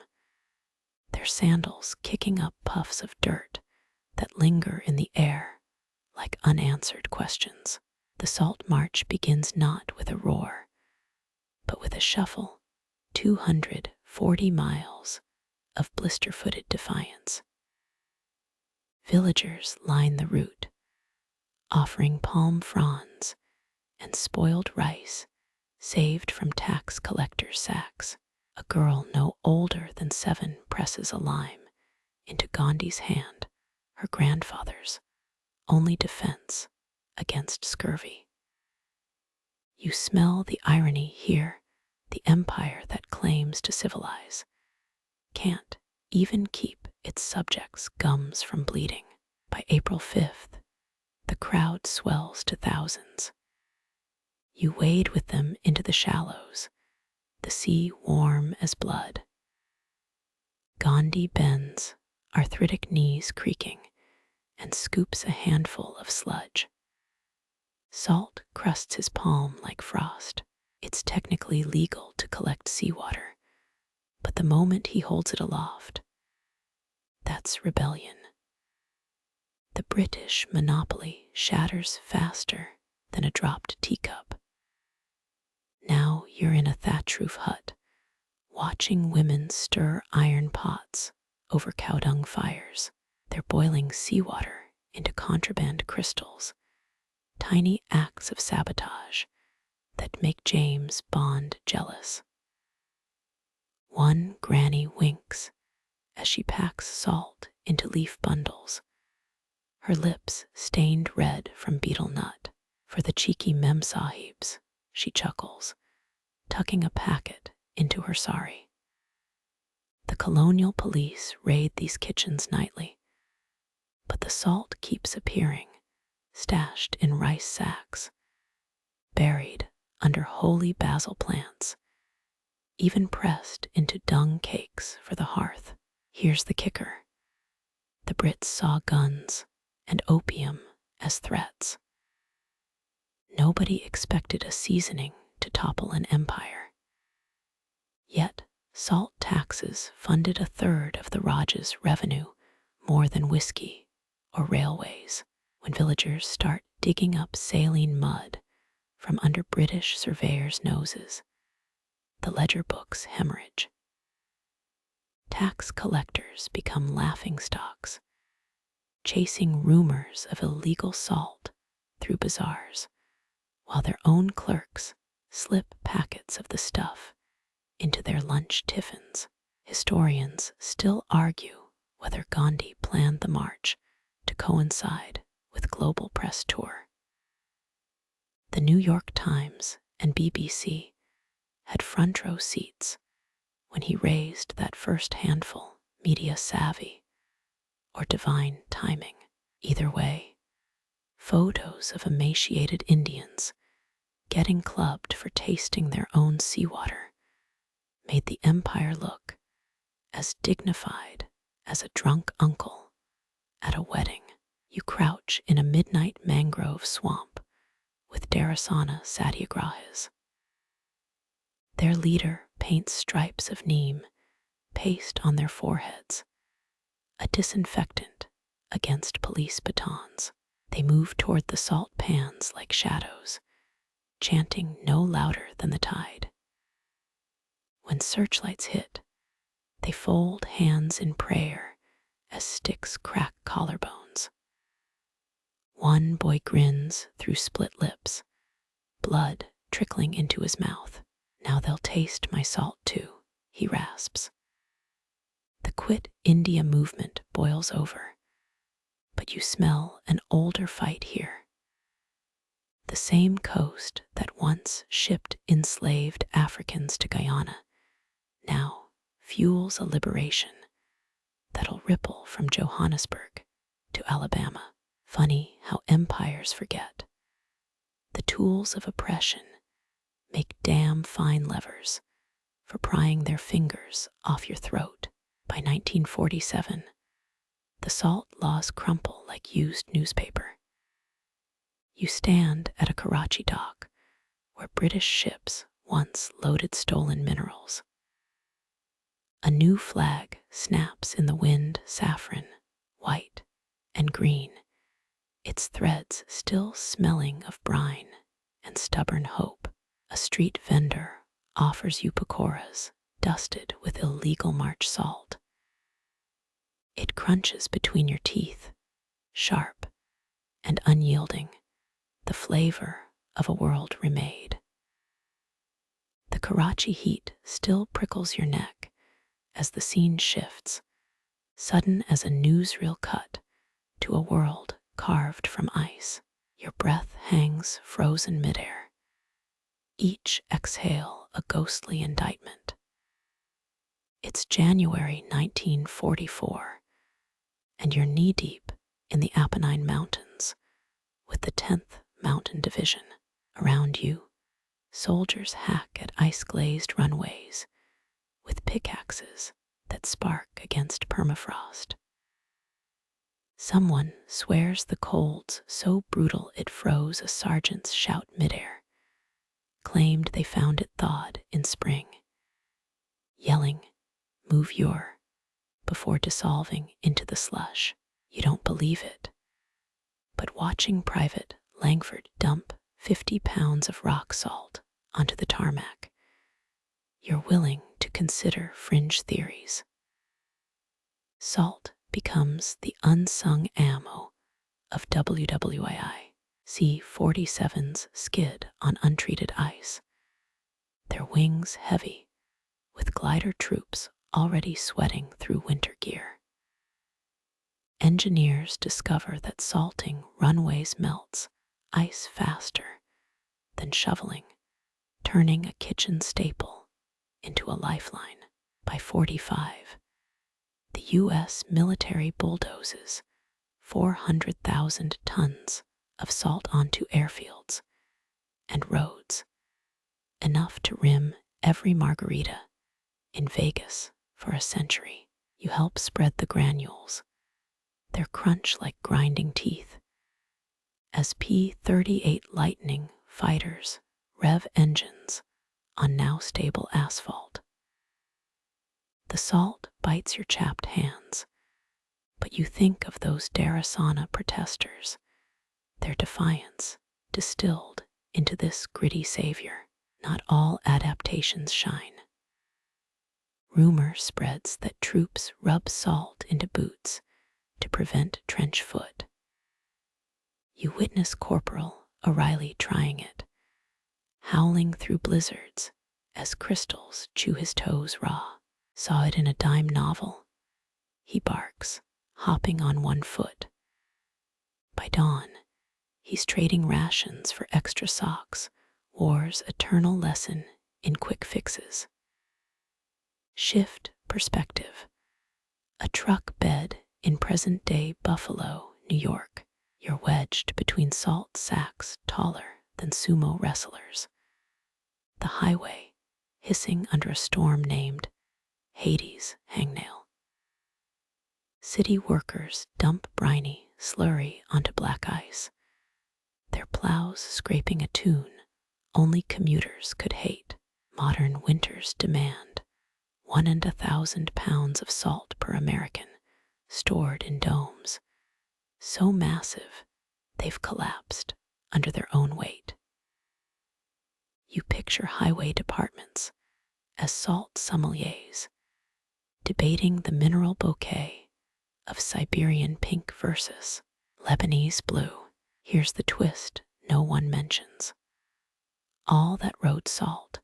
their sandals kicking up puffs of dirt that linger in the air like unanswered questions. The salt march begins not with a roar, but with a shuffle, 240 miles of blister-footed defiance. Villagers line the route, offering palm fronds and spoiled rice saved from tax collectors' sacks. A girl no older than 7 presses a lime into Gandhi's hand, her grandfather's only defense against scurvy. You smell the irony here. The empire that claims to civilize can't even keep its subjects' gums from bleeding. By April 5th, the crowd swells to thousands. You wade with them into the shallows, the sea warm as blood. Gandhi bends, arthritic knees creaking, and scoops a handful of sludge. Salt crusts his palm like frost. It's technically legal to collect seawater, but the moment he holds it aloft, that's rebellion. The British monopoly shatters faster than a dropped teacup. Now you're in a thatch roof hut, watching women stir iron pots over cow dung fires. They're boiling seawater into contraband crystals, tiny acts of sabotage that make James Bond jealous. One granny winks as she packs salt into leaf bundles, her lips stained red from betel nut. For the cheeky memsahibs, she chuckles, tucking a packet into her sari. The colonial police raid these kitchens nightly, but the salt keeps appearing, stashed in rice sacks, buried under holy basil plants, even pressed into dung cakes for the hearth. Here's the kicker. The Brits saw guns and opium as threats. Nobody expected a seasoning to topple an empire. Yet, salt taxes funded a third of the Raj's revenue, more than whiskey or railways. When villagers start digging up saline mud from under British surveyors' noses, the ledger books hemorrhage. Tax collectors become laughingstocks, chasing rumors of illegal salt through bazaars, while their own clerks slip packets of the stuff into their lunch tiffins. Historians still argue whether Gandhi planned the march to coincide with global press tour. The New York Times and BBC had front row seats when he raised that first handful, media savvy or divine timing. Either way, photos of emaciated Indians getting clubbed for tasting their own seawater made the empire look as dignified as a drunk uncle at a wedding. You crouch in a midnight mangrove swamp with Dharasana satyagrahis. Their leader paints stripes of neem paste on their foreheads, a disinfectant against police batons. They move toward the salt pans like shadows, chanting no louder than the tide. When searchlights hit, they fold hands in prayer as sticks crack collarbones. One boy grins through split lips, blood trickling into his mouth. Now they'll taste my salt too, he rasps. The Quit India movement boils over, but you smell an older fight here. The same coast that once shipped enslaved Africans to Guyana now fuels a liberation that'll ripple from Johannesburg to Alabama. Funny how empires forget. The tools of oppression make damn fine levers for prying their fingers off your throat. By 1947, the salt laws crumple like used newspaper. You stand at a Karachi dock where British ships once loaded stolen minerals. A new flag snaps in the wind, saffron, white, and green, its threads still smelling of brine and stubborn hope. A street vendor offers you pakoras dusted with illegal march salt. It crunches between your teeth, sharp and unyielding, the flavor of a world remade. The Karachi heat still prickles your neck as the scene shifts, sudden as a newsreel cut to a world carved from ice. Your breath hangs frozen midair, each exhale a ghostly indictment. It's January 1944, and you're knee-deep in the Apennine Mountains with the 10th Mountain Division. Around you, soldiers hack at ice-glazed runways with pickaxes that spark against permafrost. Someone swears the cold's so brutal it froze a sergeant's shout midair, claimed they found it thawed in spring, yelling, "Move your," before dissolving into the slush. You don't believe it, but watching Private Langford dump 50 pounds of rock salt onto the tarmac, you're willing to consider fringe theories. Salt becomes the unsung ammo of WWII. C-47s skid on untreated ice, their wings heavy, with glider troops already sweating through winter gear. Engineers discover that salting runways melts ice faster than shoveling, turning a kitchen staple into a lifeline. By 45, the U.S. military bulldozes 400,000 tons of salt onto airfields and roads enough to rim every margarita in Vegas for a century. You help spread the granules. Their crunch like grinding teeth as P-38 Lightning fighters rev engines on now stable asphalt. The salt bites your chapped hands, but you think of those Darasana protesters, their defiance distilled into this gritty savior. Not all adaptations shine. Rumor spreads that troops rub salt into boots to prevent trench foot. You witness Corporal O'Reilly trying it, howling through blizzards as crystals chew his toes raw. Saw it in a dime novel. He barks, hopping on one foot. By dawn, he's trading rations for extra socks, war's eternal lesson in quick fixes. Shift perspective. A truck bed in present-day Buffalo, New York. You're wedged between salt sacks taller than sumo wrestlers. The highway, hissing under a storm named Hades hangnail. City workers dump briny slurry onto black ice, their plows scraping a tune only commuters could hate. Modern winters demand 1 in 1,000 pounds of salt per American, stored in domes, so massive they've collapsed under their own weight. You picture highway departments as salt sommeliers, debating the mineral bouquet of Siberian pink versus Lebanese blue. Here's the twist no one mentions. All that road salt.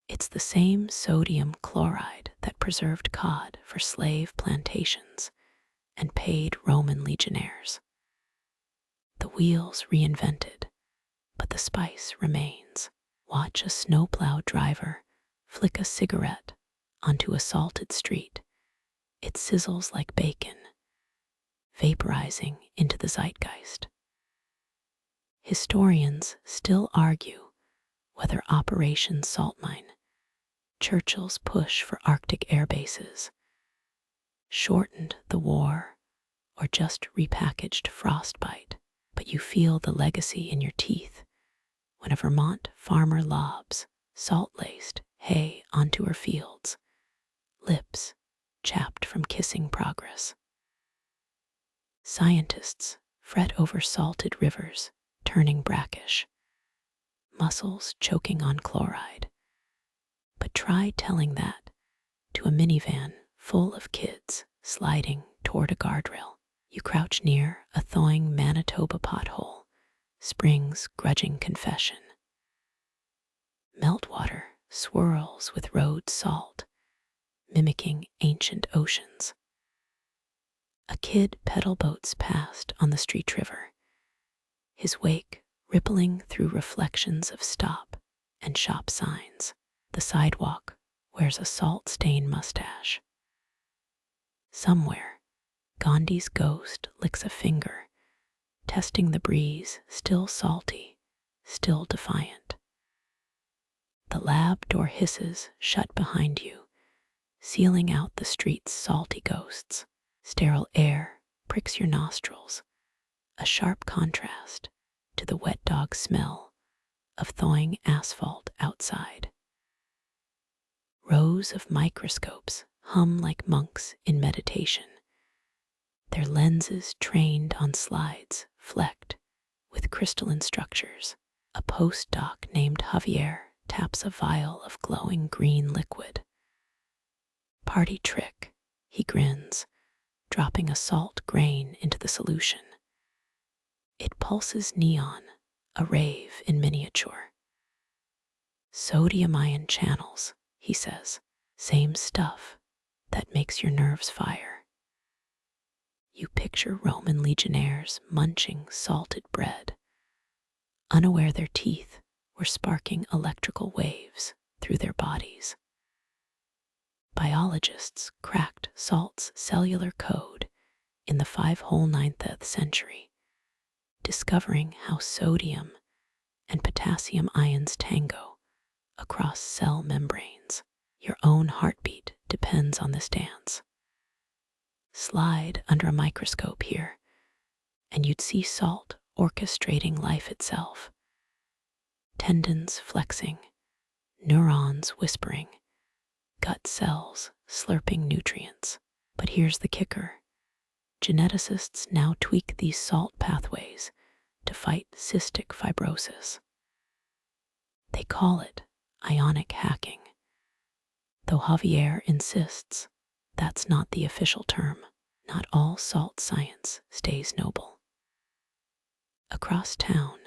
It's the same sodium chloride that preserved cod for slave plantations and paid Roman legionnaires. The wheel's reinvented, but the spice remains. Watch a snowplow driver flick a cigarette onto a salted street. It sizzles like bacon, vaporizing into the zeitgeist. Historians still argue whether Operation Salt Mine, Churchill's push for Arctic air bases, shortened the war or just repackaged frostbite, but you feel the legacy in your teeth when a Vermont farmer lobs salt-laced hay onto her fields, lips chapped from kissing progress. Scientists fret over salted rivers turning brackish, muscles choking on chloride. But try telling that to a minivan full of kids sliding toward a guardrail. You crouch near a thawing Manitoba pothole, spring's grudging confession. Meltwater swirls with road salt, mimicking ancient oceans. A kid pedal boats past on the street river, his wake rippling through reflections of stop and shop signs. The sidewalk wears a salt-stained mustache. Somewhere, Gandhi's ghost licks a finger, testing the breeze, still salty, still defiant. The lab door hisses shut behind you, sealing out the street's salty ghosts. Sterile air pricks your nostrils, a sharp contrast to the wet dog smell of thawing asphalt outside. Rows of microscopes hum like monks in meditation, their lenses trained on slides flecked with crystalline structures. A postdoc named Javier taps a vial of glowing green liquid. Party trick, he grins, dropping a salt grain into the solution. It pulses neon, a rave in miniature. Sodium-ion channels, he says, same stuff that makes your nerves fire. You picture Roman legionnaires munching salted bread, unaware their teeth were sparking electrical waves through their bodies. Biologists cracked salt's cellular code in the 5-9th century, discovering how sodium and potassium ions tango across cell membranes. Your own heartbeat depends on this dance. Slide under a microscope here, and you'd see salt orchestrating life itself. Tendons flexing, neurons whispering, gut cells slurping nutrients. But here's the kicker. Geneticists now tweak these salt pathways to fight cystic fibrosis. They call it ionic hacking, though Javier insists that's not the official term. Not all salt science stays noble. Across town,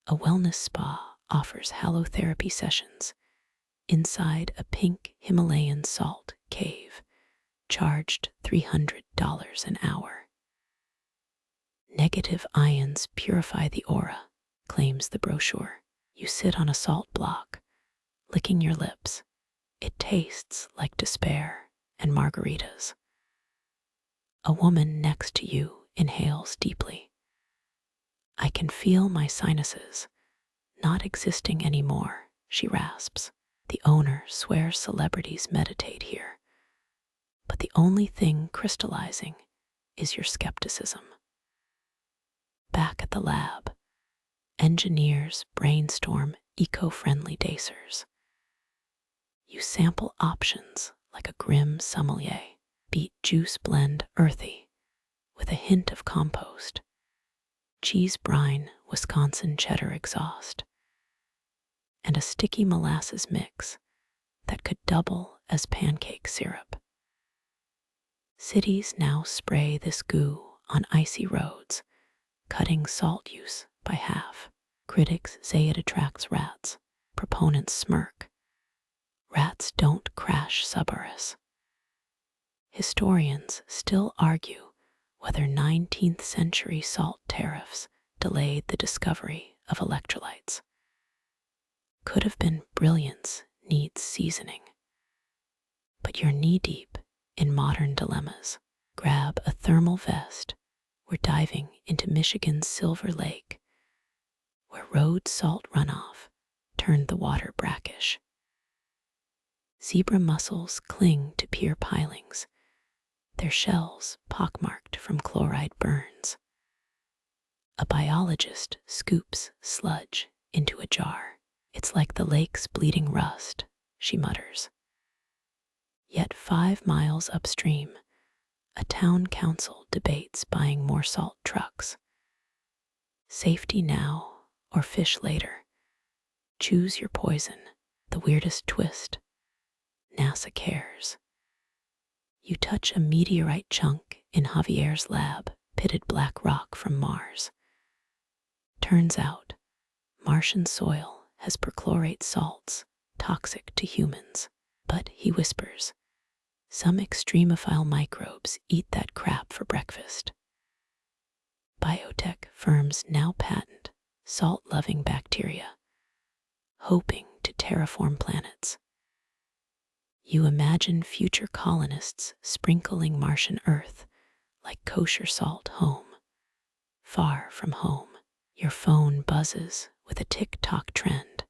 a wellness spa offers halotherapy sessions inside a pink Himalayan salt cave, charged $300 an hour. Negative ions purify the aura, claims the brochure. You sit on a salt block, licking your lips. It tastes like despair and margaritas. A woman next to you inhales deeply. I can feel my sinuses not existing anymore, she rasps. The owner swears celebrities meditate here, but the only thing crystallizing is your skepticism. Back at the lab, engineers brainstorm eco-friendly dacers. You sample options like a grim sommelier. Beet juice blend earthy with a hint of compost. Cheese brine, Wisconsin cheddar exhaust. And a sticky molasses mix that could double as pancake syrup. Cities now spray this goo on icy roads, cutting salt use by half. Critics say it attracts rats. Proponents smirk. Rats don't crash suburbs. Historians still argue whether 19th century salt tariffs delayed the discovery of electrolytes. Could have been brilliance needs seasoning. But you're knee-deep in modern dilemmas. Grab a thermal vest. We're diving into Michigan's Silver Lake, where road salt runoff turned the water brackish. Zebra mussels cling to pier pilings, their shells pockmarked from chloride burns. A biologist scoops sludge into a jar. It's like the lake's bleeding rust, she mutters. Yet 5 miles upstream, a town council debates buying more salt trucks. Safety now or fish later. Choose your poison. The weirdest twist. NASA cares. You touch a meteorite chunk in Javier's lab, pitted black rock from Mars. Turns out, Martian soil has perchlorate salts, toxic to humans. But, he whispers, some extremophile microbes eat that crap for breakfast. Biotech firms now patent salt-loving bacteria, hoping to terraform planets. You imagine future colonists sprinkling Martian earth like kosher salt home. Far from home, your phone buzzes with a TikTok trend.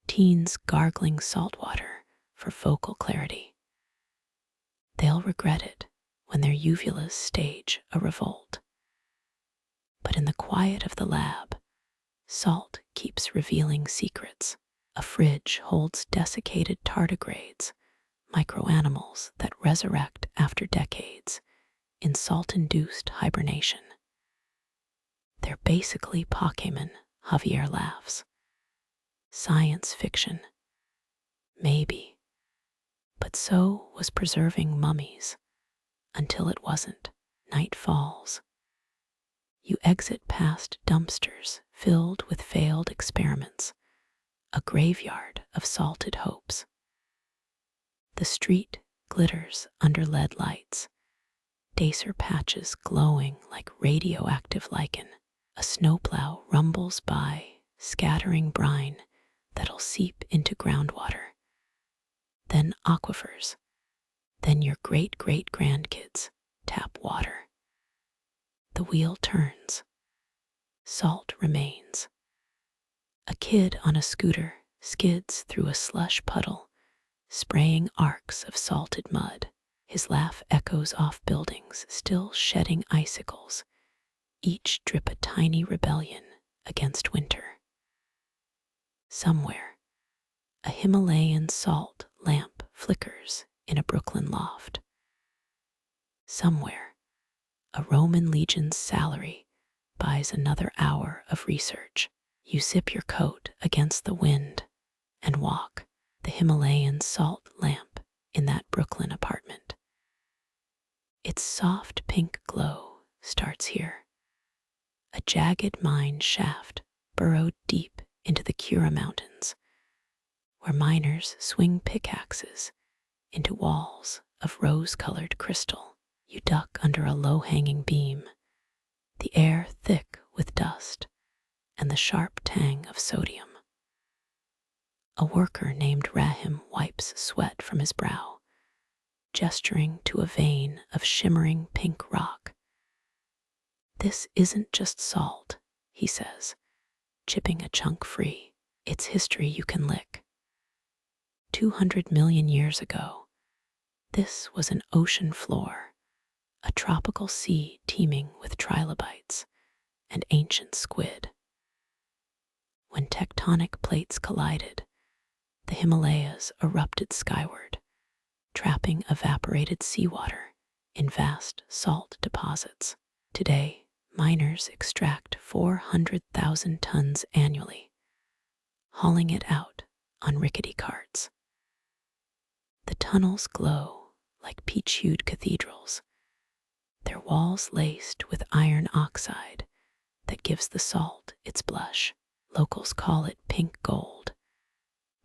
Teens gargling salt water for vocal clarity. They'll regret it when their uvulas stage a revolt. But in the quiet of the lab, salt keeps revealing secrets. A fridge holds desiccated tardigrades, microanimals that resurrect after decades in salt-induced hibernation. They're basically Pokémon, Javier laughs. Science fiction. Maybe. But so was preserving mummies, until it wasn't. Night falls. You exit past dumpsters filled with failed experiments, a graveyard of salted hopes. The street glitters under lead lights, dacer patches glowing like radioactive lichen. A snowplow rumbles by, scattering brine that'll seep into groundwater. Then aquifers, then your great-great-grandkids tap water. The wheel turns. Salt remains. A kid on a scooter skids through a slush puddle, spraying arcs of salted mud. His laugh echoes off buildings still shedding icicles, each drip a tiny rebellion against winter. Somewhere, a Himalayan salt lamp flickers in a Brooklyn loft. Somewhere, a Roman legion's salary buys another hour of research. You zip your coat against the wind and walk the Himalayan salt lamp in that Brooklyn apartment. Its soft pink glow starts here, a jagged mine shaft burrowed deep into the Kura Mountains, where miners swing pickaxes into walls of rose-colored crystal. You duck under a low-hanging beam, the air thick with dust and the sharp tang of sodium. A worker named Rahim wipes sweat from his brow, gesturing to a vein of shimmering pink rock. "This isn't just salt," he says, chipping a chunk free. "It's history you can lick. 200 million years ago, this was an ocean floor, a tropical sea teeming with trilobites and ancient squid. When tectonic plates collided, the Himalayas erupted skyward, trapping evaporated seawater in vast salt deposits. Today, miners extract 400,000 tons annually, hauling it out on rickety carts. The tunnels glow like peach-hued cathedrals, their walls laced with iron oxide that gives the salt its blush. Locals call it pink gold,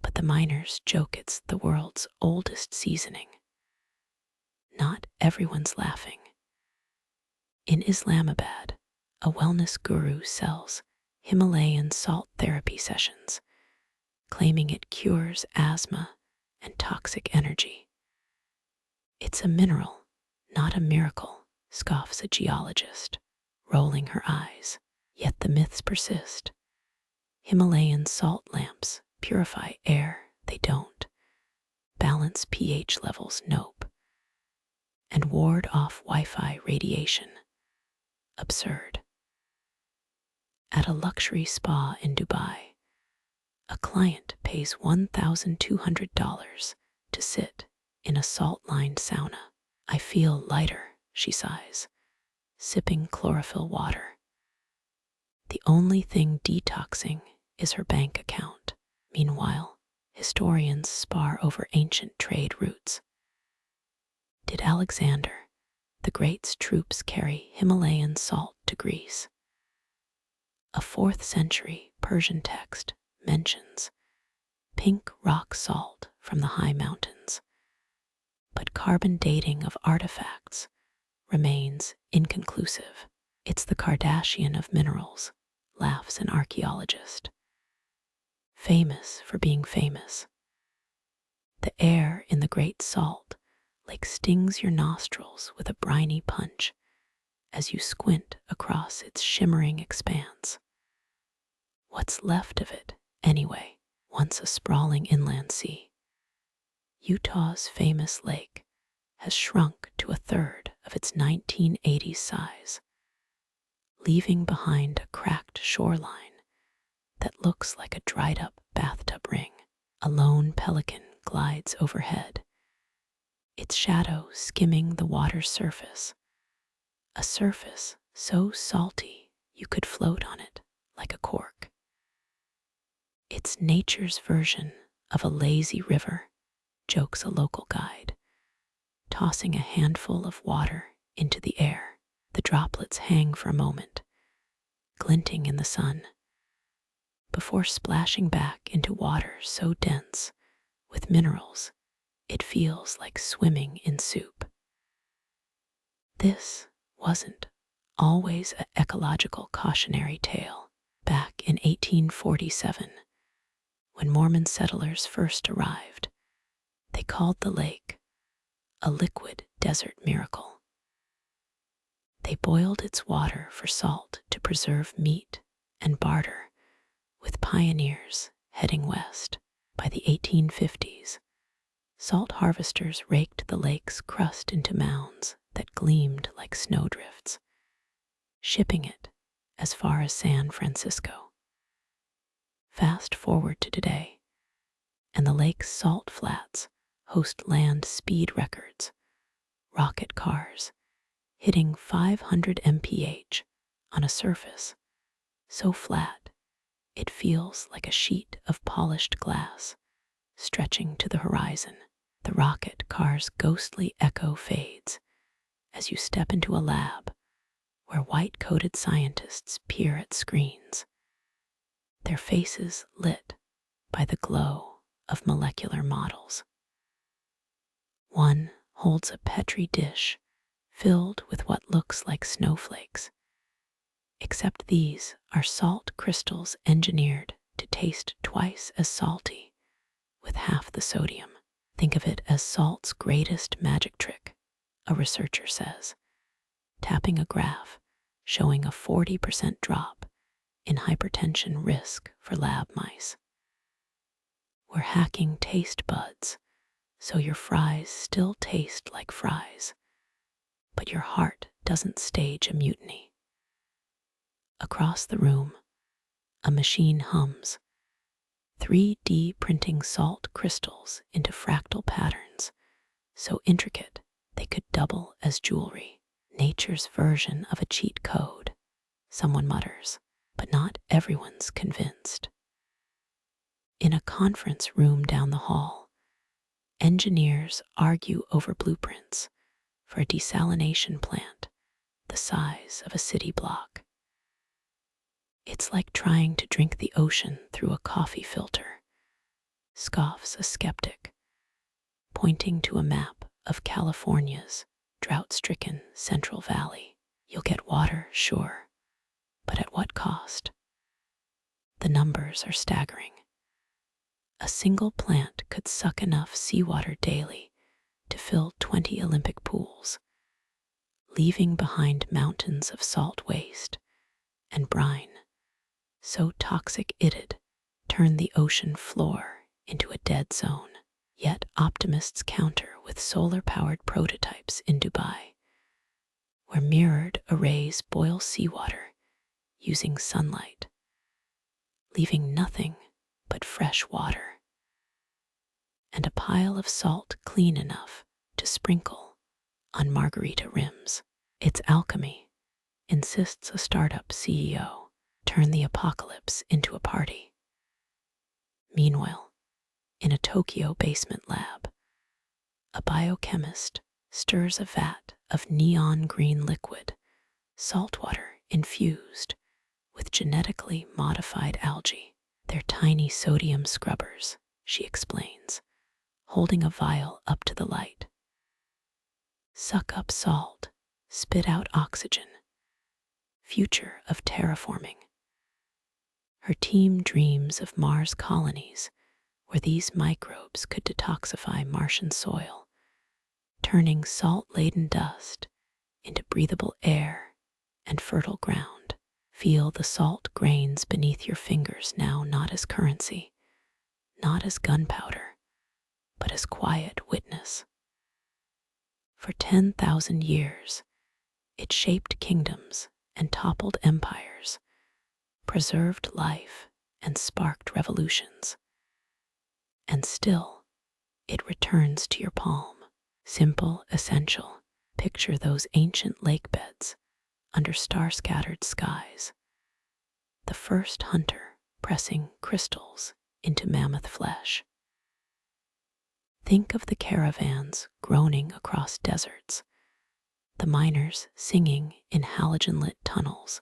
but the miners joke it's the world's oldest seasoning. Not everyone's laughing. In Islamabad, a wellness guru sells Himalayan salt therapy sessions, claiming it cures asthma and toxic energy. "It's a mineral, not a miracle," scoffs a geologist, rolling her eyes. Yet the myths persist. Himalayan salt lamps purify air they don't, balance pH levels nope, and ward off Wi-Fi radiation. Absurd. At a luxury spa in Dubai, a client pays $1,200 to sit in a salt-lined sauna. "I feel lighter," she sighs, sipping chlorophyll water. The only thing detoxing is her bank account. Meanwhile, historians spar over ancient trade routes. Did Alexander the Great's troops carry Himalayan salt to Greece? A 4th century Persian text mentions pink rock salt from the high mountains, but carbon dating of artifacts remains inconclusive. "It's the Kardashian of minerals," laughs an archaeologist. Famous for being famous. The air in the Great Salt Lake stings your nostrils with a briny punch as you squint across its shimmering expanse. What's left of it, anyway? Once a sprawling inland sea, Utah's famous lake has shrunk to a third of its 1980s size, leaving behind a cracked shoreline that looks like a dried-up bathtub ring. A lone pelican glides overhead, its shadow skimming the water's surface, a surface so salty you could float on it like a cork. "It's nature's version of a lazy river," jokes a local guide, tossing a handful of water into the air. The droplets hang for a moment, glinting in the sun, before splashing back into water so dense with minerals it feels like swimming in soup. This wasn't always an ecological cautionary tale. Back in 1847, when Mormon settlers first arrived, they called the lake a liquid desert miracle. They boiled its water for salt to preserve meat and barter with pioneers heading west. By the 1850s, salt harvesters raked the lake's crust into mounds that gleamed like snowdrifts, shipping it as far as San Francisco. Fast forward to today, and the lake's salt flats host land speed records, rocket cars hitting 500 mph on a surface so flat it feels like a sheet of polished glass stretching to the horizon. The rocket car's ghostly echo fades as you step into a lab where white-coated scientists peer at screens, their faces lit by the glow of molecular models. One holds a Petri dish filled with what looks like snowflakes, except these are salt crystals engineered to taste twice as salty with half the sodium. Think of it as salt's greatest magic trick, a researcher says, tapping a graph showing a 40% drop in hypertension risk for lab mice. We're hacking taste buds so your fries still taste like fries, but your heart doesn't stage a mutiny. Across the room, a machine hums, 3D printing salt crystals into fractal patterns so intricate they could double as jewelry. Nature's version of a cheat code, someone mutters, but not everyone's convinced. In a conference room down the hall, engineers argue over blueprints for a desalination plant the size of a city block. It's like trying to drink the ocean through a coffee filter, scoffs a skeptic, pointing to a map of California's drought-stricken Central Valley. You'll get water, sure, but at what cost? The numbers are staggering. A single plant could suck enough seawater daily to fill 20 Olympic pools, leaving behind mountains of salt waste and brine so toxic it'd turn the ocean floor into a dead zone. Yet optimists counter with solar-powered prototypes in Dubai, where mirrored arrays boil seawater using sunlight, leaving nothing but fresh water, and a pile of salt clean enough to sprinkle on margarita rims. It's alchemy, insists a startup CEO. Turn the apocalypse into a party. Meanwhile, in a Tokyo basement lab, a biochemist stirs a vat of neon green liquid, saltwater infused with genetically modified algae. They're tiny sodium scrubbers, she explains, holding a vial up to the light. Suck up salt, spit out oxygen. Future of terraforming. Her team dreams of Mars colonies where these microbes could detoxify Martian soil, turning salt-laden dust into breathable air and fertile ground. Feel the salt grains beneath your fingers now, not as currency, not as gunpowder, but as quiet witness. For 10,000 years, it shaped kingdoms and toppled empires, preserved life and sparked revolutions. And still, it returns to your palm. Simple, essential. Picture those ancient lake beds under star-scattered skies. The first hunter pressing crystals into mammoth flesh. Think of the caravans groaning across deserts, the miners singing in halogen-lit tunnels,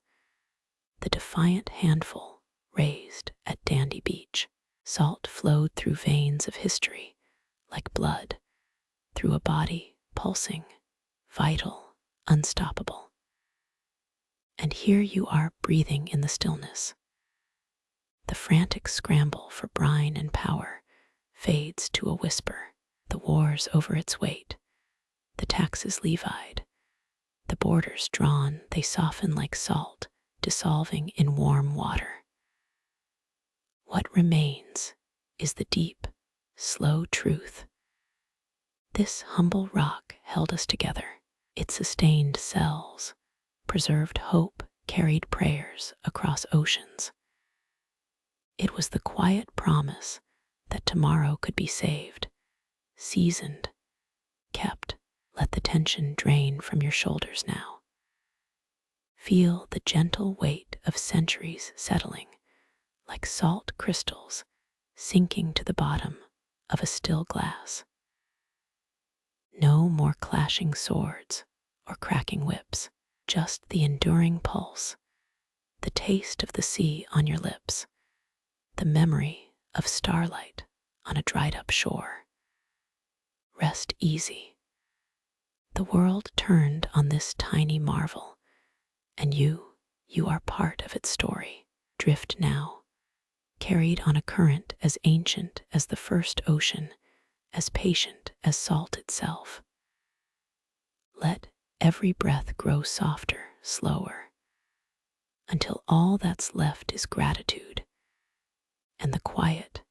the defiant handful raised at Dandy Beach. Salt flowed through veins of history, like blood, through a body pulsing, vital, unstoppable. And here you are breathing in the stillness. The frantic scramble for brine and power fades to a whisper. The war's over its weight, the taxes levied, the borders drawn, they soften like salt, dissolving in warm water. What remains is the deep, slow truth. This humble rock held us together. It sustained cells, preserved hope, carried prayers across oceans. It was the quiet promise that tomorrow could be saved, seasoned, kept. Let the tension drain from your shoulders now. Feel the gentle weight of centuries settling, like salt crystals sinking to the bottom of a still glass. No more clashing swords or cracking whips, just the enduring pulse, the taste of the sea on your lips, the memory of starlight on a dried-up shore. Rest easy. The world turned on this tiny marvel, and you are part of its story. Drift now, carried on a current as ancient as the first ocean, as patient as salt itself. Let every breath grow softer, slower, until all that's left is gratitude and the quiet,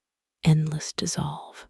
endless dissolve